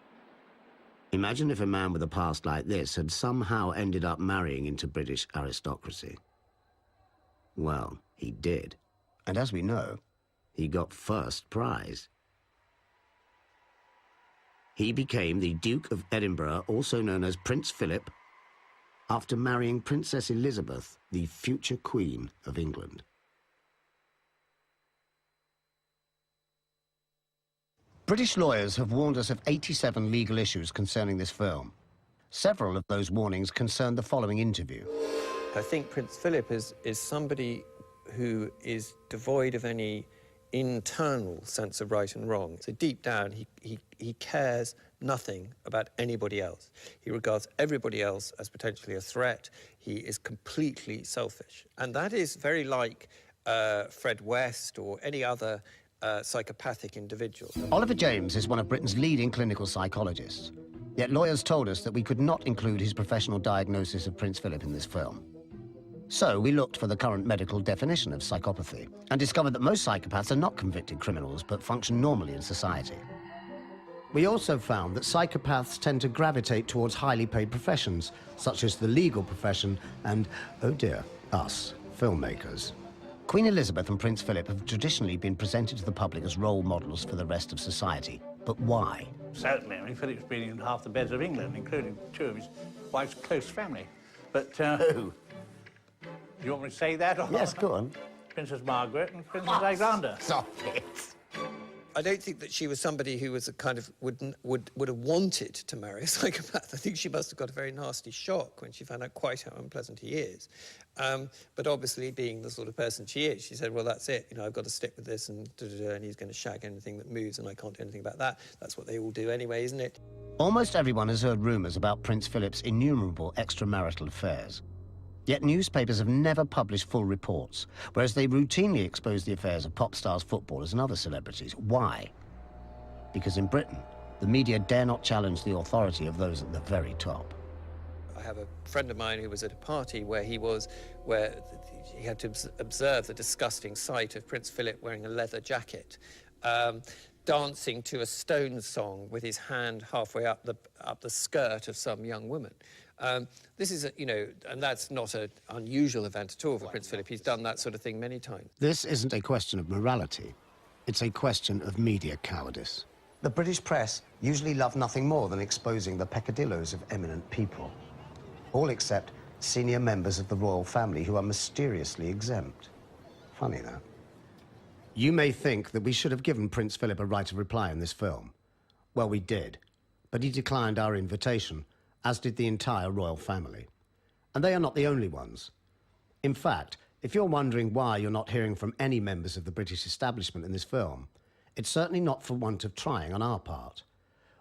Imagine if a man with a past like this had somehow ended up marrying into British aristocracy. Well, he did. And as we know, he got first prize. He became the Duke of Edinburgh, also known as Prince Philip, after marrying Princess Elizabeth, the future Queen of England. British lawyers have warned us of 87 legal issues concerning this film. Several of those warnings concern the following interview. I think Prince Philip is somebody who is devoid of any internal sense of right and wrong. So deep down, he cares nothing about anybody else. He regards everybody else as potentially a threat. He is completely selfish. And that is very like Fred West or any other psychopathic individual. Oliver James is one of Britain's leading clinical psychologists. Yet lawyers told us that we could not include his professional diagnosis of Prince Philip in this film. So we looked for the current medical definition of psychopathy and discovered that most psychopaths are not convicted criminals but function normally in society. We also found that psychopaths tend to gravitate towards highly paid professions, such as the legal profession and, oh dear, us, filmmakers. Queen Elizabeth and Prince Philip have traditionally been presented to the public as role models for the rest of society. But why? Certainly, I mean, Philip's been in half the beds of England, including two of his wife's close family. But, Who? Do you want me to say that? Or Yes, go on. Princess Margaret and Princess Alexander. Stop it. I don't think that she was somebody who was a kind of would have wanted to marry a psychopath. I think she must have got a very nasty shock when she found out quite how unpleasant he is. But obviously, being the sort of person she is, she said, well, that's it. You know, I've got to stick with this, and and he's going to shag anything that moves, and I can't do anything about that. That's what they all do anyway, isn't it? Almost everyone has heard rumours about Prince Philip's innumerable extramarital affairs. Yet newspapers have never published full reports, whereas they routinely expose the affairs of pop stars, footballers and other celebrities. Why? Because in Britain, the media dare not challenge the authority of those at the very top. I have a friend of mine who was at a party where he had to observe the disgusting sight of Prince Philip wearing a leather jacket, dancing to a Stones song with his hand halfway up the skirt of some young woman. This is, and that's not an unusual event at all for Prince Philip. He's done that sort of thing many times. This isn't a question of morality. It's a question of media cowardice. The British press usually love nothing more than exposing the peccadillos of eminent people. All except senior members of the royal family who are mysteriously exempt. Funny, that. You may think that we should have given Prince Philip a right of reply in this film. Well, we did, but he declined our invitation, as did the entire royal family. And they are not the only ones. In fact, if you're wondering why you're not hearing from any members of the British establishment in this film, it's certainly not for want of trying on our part.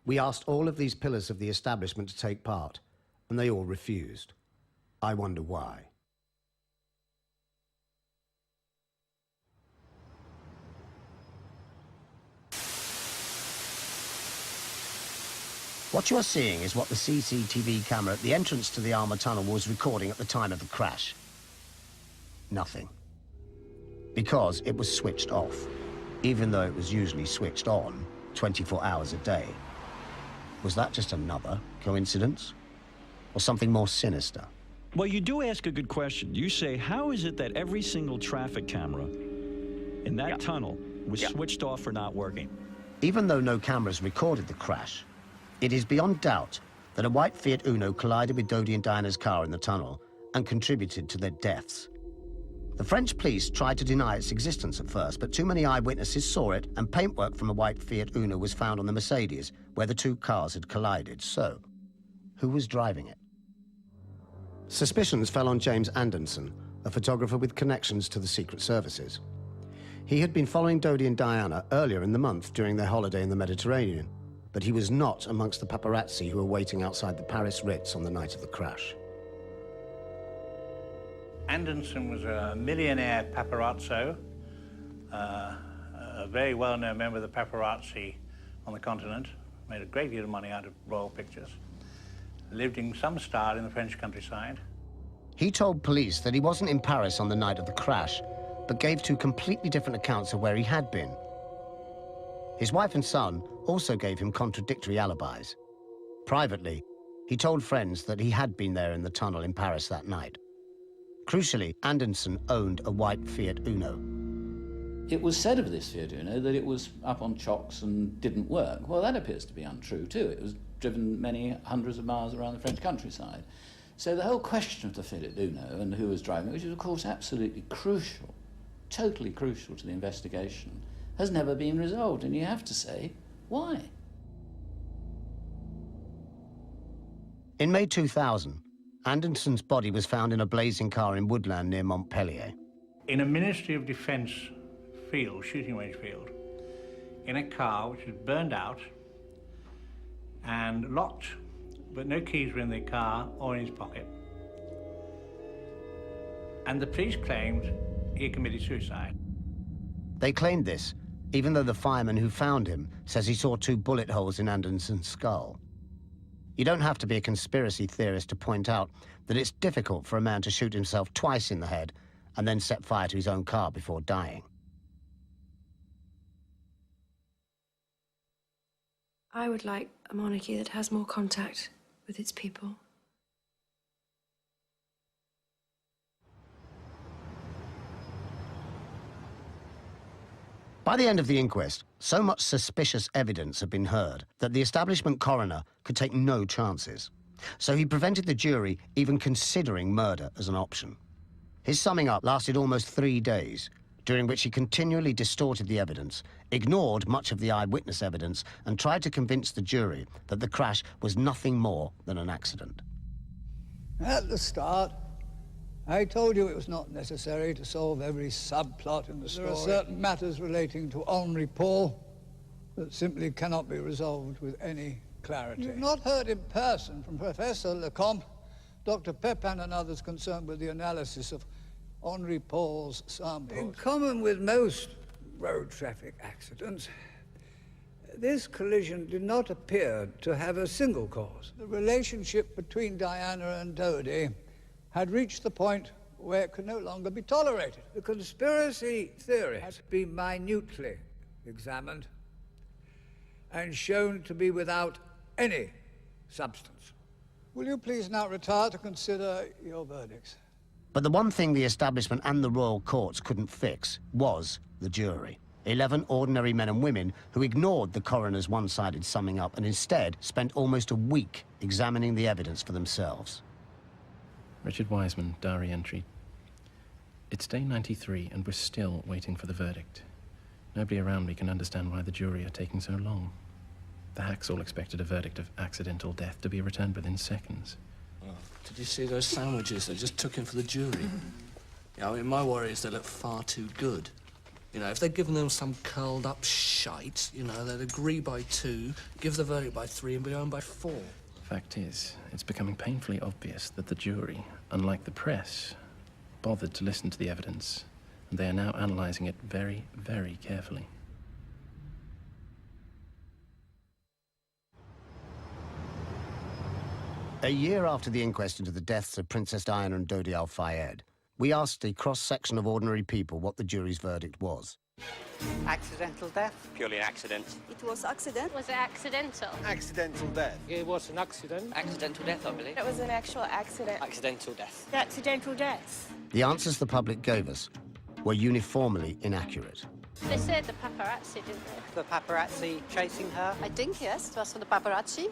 We asked all of these pillars of the establishment to take part, and they all refused. I wonder why. What you are seeing is what the CCTV camera at the entrance to the Armour Tunnel was recording at the time of the crash. Nothing. Because it was switched off, even though it was usually switched on 24 hours a day. Was that just another coincidence? Or something more sinister? Well, you do ask a good question. You say, how is it that every single traffic camera in that tunnel was switched off or not working? Even though no cameras recorded the crash, it is beyond doubt that a white Fiat Uno collided with Dodi and Diana's car in the tunnel and contributed to their deaths. The French police tried to deny its existence at first, but too many eyewitnesses saw it, and paintwork from a white Fiat Uno was found on the Mercedes, where the two cars had collided. So, who was driving it? Suspicions fell on James Anderson, a photographer with connections to the Secret Services. He had been following Dodi and Diana earlier in the month during their holiday in the Mediterranean, but he was not amongst the paparazzi who were waiting outside the Paris Ritz on the night of the crash. Anderson was a millionaire paparazzo, a very well-known member of the paparazzi on the continent, made a great deal of money out of royal pictures, lived in some style in the French countryside. He told police that he wasn't in Paris on the night of the crash, but gave two completely different accounts of where he had been. His wife and son also gave him contradictory alibis. Privately, he told friends that he had been there in the tunnel in Paris that night. Crucially, Anderson owned a white Fiat Uno. It was said of this Fiat Uno that it was up on chocks and didn't work. Well, that appears to be untrue, too. It was driven many hundreds of miles around the French countryside. So the whole question of the Fiat Uno and who was driving it, which is of course absolutely crucial, totally crucial to the investigation, has never been resolved, and you have to say, why? In May 2000, Anderson's body was found in a blazing car in woodland near Montpellier. In a Ministry of Defence field, shooting range field, in a car which was burned out and locked, but no keys were in the car or in his pocket. And the police claimed he had committed suicide. They claimed this, even though the fireman who found him says he saw 2 bullet holes in Anderson's skull. You don't have to be a conspiracy theorist to point out that it's difficult for a man to shoot himself twice in the head and then set fire to his own car before dying. I would like a monarchy that has more contact with its people. By the end of the inquest, so much suspicious evidence had been heard that the establishment coroner could take no chances. So he prevented the jury even considering murder as an option. His summing up lasted almost 3 days, during which he continually distorted the evidence, ignored much of the eyewitness evidence, and tried to convince the jury that the crash was nothing more than an accident. At the start, I told you it was not necessary to solve every subplot in the story. There are certain matters relating to Henri Paul that simply cannot be resolved with any clarity. You've not heard in person from Professor Lecomte, Dr. Pepin and others concerned with the analysis of Henri Paul's samples. In common with most road traffic accidents, this collision did not appear to have a single cause. The relationship between Diana and Dodie had reached the point where it could no longer be tolerated. The conspiracy theory has been minutely examined and shown to be without any substance. Will you please now retire to consider your verdicts? But the one thing the establishment and the royal courts couldn't fix was the jury. 11 ordinary men and women who ignored the coroner's one-sided summing up and instead spent almost a week examining the evidence for themselves. Richard Wiseman, diary entry. It's day 93 and we're still waiting for the verdict. Nobody around me can understand why the jury are taking so long. The hacks all expected a verdict of accidental death to be returned within seconds. Oh, did you see those sandwiches they just took in for the jury? Yeah, I mean, my worry is they look far too good. You know, if they'd given them some curled up shite, you know, they'd agree by 2, give the verdict by 3 and be home by 4. Fact is, it's becoming painfully obvious that the jury, unlike the press, bothered to listen to the evidence, and they are now analysing it very, very carefully. A year after the inquest into the deaths of Princess Diana and Dodi Al-Fayed, we asked a cross-section of ordinary people what the jury's verdict was. Accidental death? Purely an accident. It was accident. Was it accidental? Accidental death. It was an accident. Accidental death, I believe. It was an actual accident. Accidental death. Accidental death. The answers the public gave us were uniformly inaccurate. They said the paparazzi, didn't they? The paparazzi chasing her? I think, yes, it was for the paparazzi.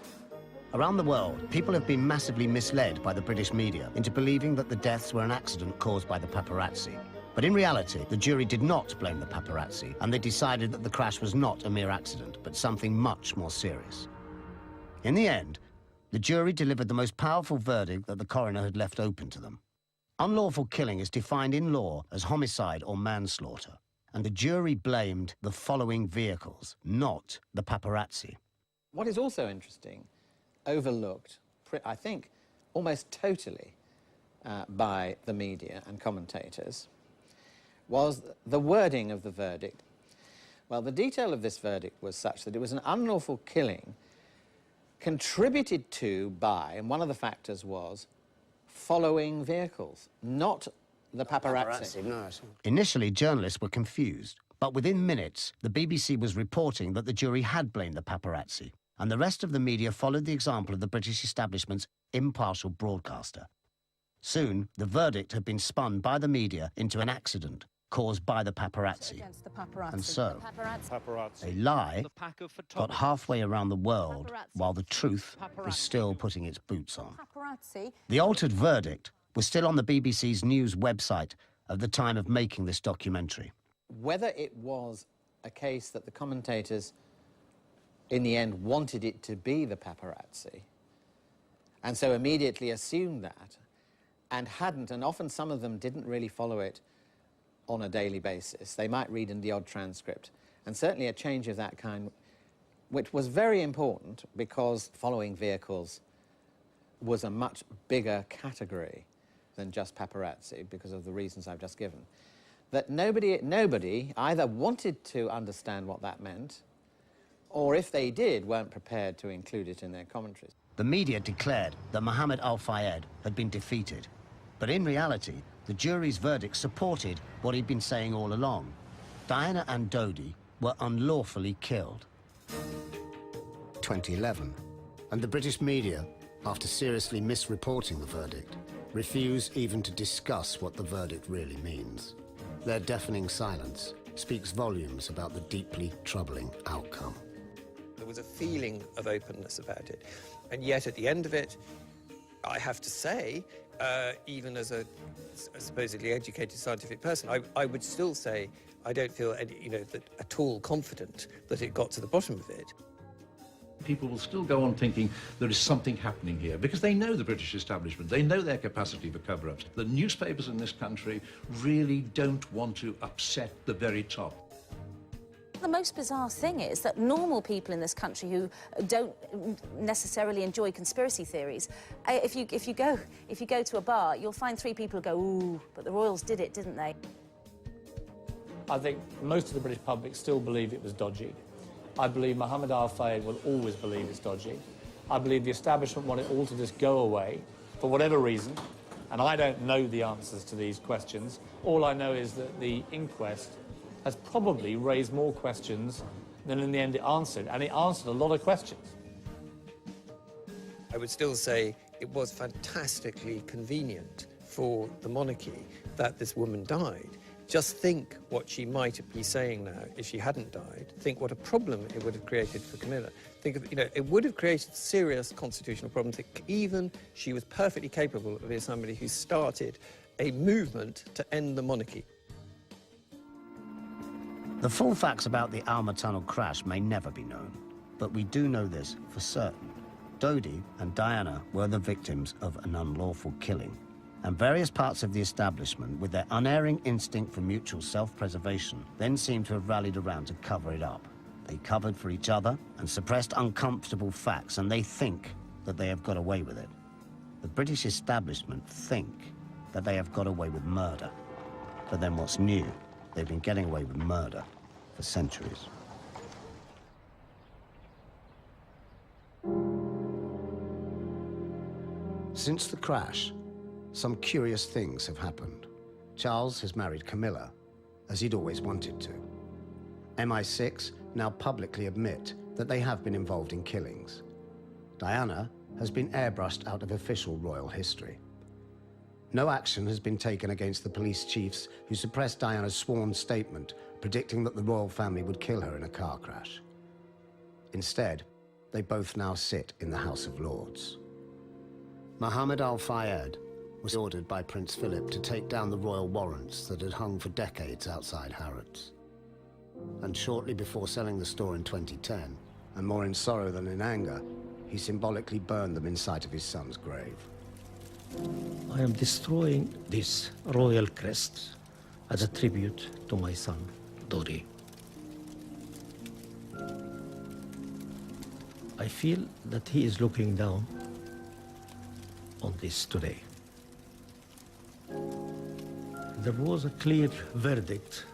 Around the world, people have been massively misled by the British media into believing that the deaths were an accident caused by the paparazzi. But in reality, the jury did not blame the paparazzi, and they decided that the crash was not a mere accident, but something much more serious. In the end, the jury delivered the most powerful verdict that the coroner had left open to them. Unlawful killing is defined in law as homicide or manslaughter, and the jury blamed the following vehicles, not the paparazzi. What is also interesting, overlooked, I think, almost totally by the media and commentators, was the wording of the verdict. Well, the detail of this verdict was such that it was an unlawful killing contributed to by, and one of the factors was, following vehicles, not the paparazzi. Initially, journalists were confused, but within minutes, the BBC was reporting that the jury had blamed the paparazzi, and the rest of the media followed the example of the British establishment's impartial broadcaster. Soon, the verdict had been spun by the media into an accident, caused by the paparazzi. And so, a lie got halfway around the world while the truth was still putting its boots on. The altered verdict was still on the BBC's news website at the time of making this documentary. Whether it was a case that the commentators in the end wanted it to be the paparazzi, and so immediately assumed that, and hadn't, and often some of them didn't really follow it on a daily basis. They might read in the odd transcript, and certainly a change of that kind, which was very important because following vehicles was a much bigger category than just paparazzi because of the reasons I've just given. That nobody either wanted to understand what that meant, or if they did, weren't prepared to include it in their commentaries. The media declared that Mohammed Al-Fayed had been defeated, but in reality, the jury's verdict supported what he'd been saying all along. Diana and Dodi were unlawfully killed. 2011, and the British media, after seriously misreporting the verdict, refuse even to discuss what the verdict really means. Their deafening silence speaks volumes about the deeply troubling outcome. There was a feeling of openness about it, and yet at the end of it, I have to say, even as a supposedly educated scientific person, I would still say I don't feel at all confident that it got to the bottom of it. People will still go on thinking there is something happening here because they know the British establishment, they know their capacity for cover-ups. The newspapers in this country really don't want to upset the very top. The most bizarre thing is that normal people in this country who don't necessarily enjoy conspiracy theories, if you go to a bar, you'll find 3 people who go, ooh, but the royals did it, didn't they? I think most of the British public still believe it was dodgy. I believe Mohammed Al-Fayed will always believe it's dodgy. I believe the establishment want it all to just go away for whatever reason, and I don't know the answers to these questions. All I know is that the inquest has probably raised more questions than in the end it answered, and it answered a lot of questions. I would still say it was fantastically convenient for the monarchy that this woman died. Just think what she might be saying now if she hadn't died. Think what a problem it would have created for Camilla. Think of, it would have created serious constitutional problems. Even she was perfectly capable of being somebody who started a movement to end the monarchy. The full facts about the Alma Tunnel crash may never be known, but we do know this for certain. Dodi and Diana were the victims of an unlawful killing, and various parts of the establishment, with their unerring instinct for mutual self-preservation, then seem to have rallied around to cover it up. They covered for each other and suppressed uncomfortable facts, and they think that they have got away with it. The British establishment think that they have got away with murder. But then what's new? They've been getting away with murder for centuries. Since the crash, some curious things have happened. Charles has married Camilla, as he'd always wanted to. MI6 now publicly admit that they have been involved in killings. Diana has been airbrushed out of official royal history. No action has been taken against the police chiefs who suppressed Diana's sworn statement predicting that the royal family would kill her in a car crash. Instead, they both now sit in the House of Lords. Mohammed Al-Fayed was ordered by Prince Philip to take down the royal warrants that had hung for decades outside Harrods. And shortly before selling the store in 2010, and more in sorrow than in anger, he symbolically burned them in sight of his son's grave. I am destroying this royal crest as a tribute to my son, Dodi. I feel that he is looking down on this today. There was a clear verdict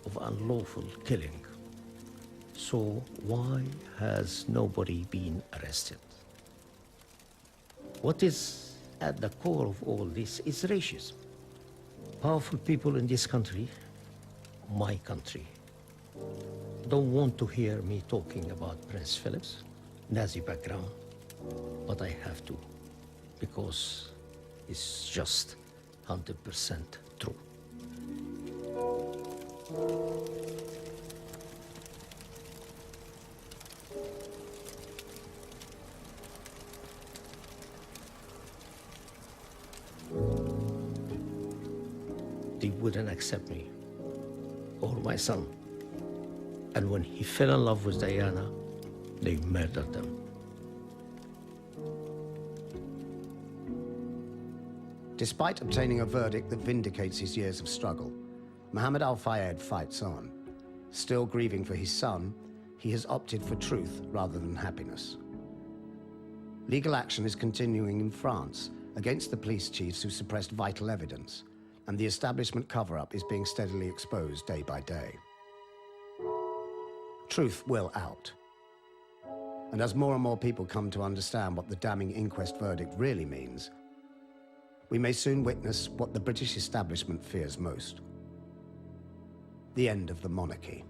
of unlawful killing. So why has nobody been arrested? What is at the core of all this is racism. Powerful people in this country, my country, don't want to hear me talking about Prince Philip's Nazi background, but I have to, because it's just 100% true. They wouldn't accept me or my son. And when he fell in love with Diana, they murdered them. Despite obtaining a verdict that vindicates his years of struggle, Mohammed Al Fayed fights on. Still grieving for his son, he has opted for truth rather than happiness. Legal action is continuing in France against the police chiefs who suppressed vital evidence, and the establishment cover-up is being steadily exposed day by day. Truth will out. And as more and more people come to understand what the damning inquest verdict really means, we may soon witness what the British establishment fears most: the end of the monarchy.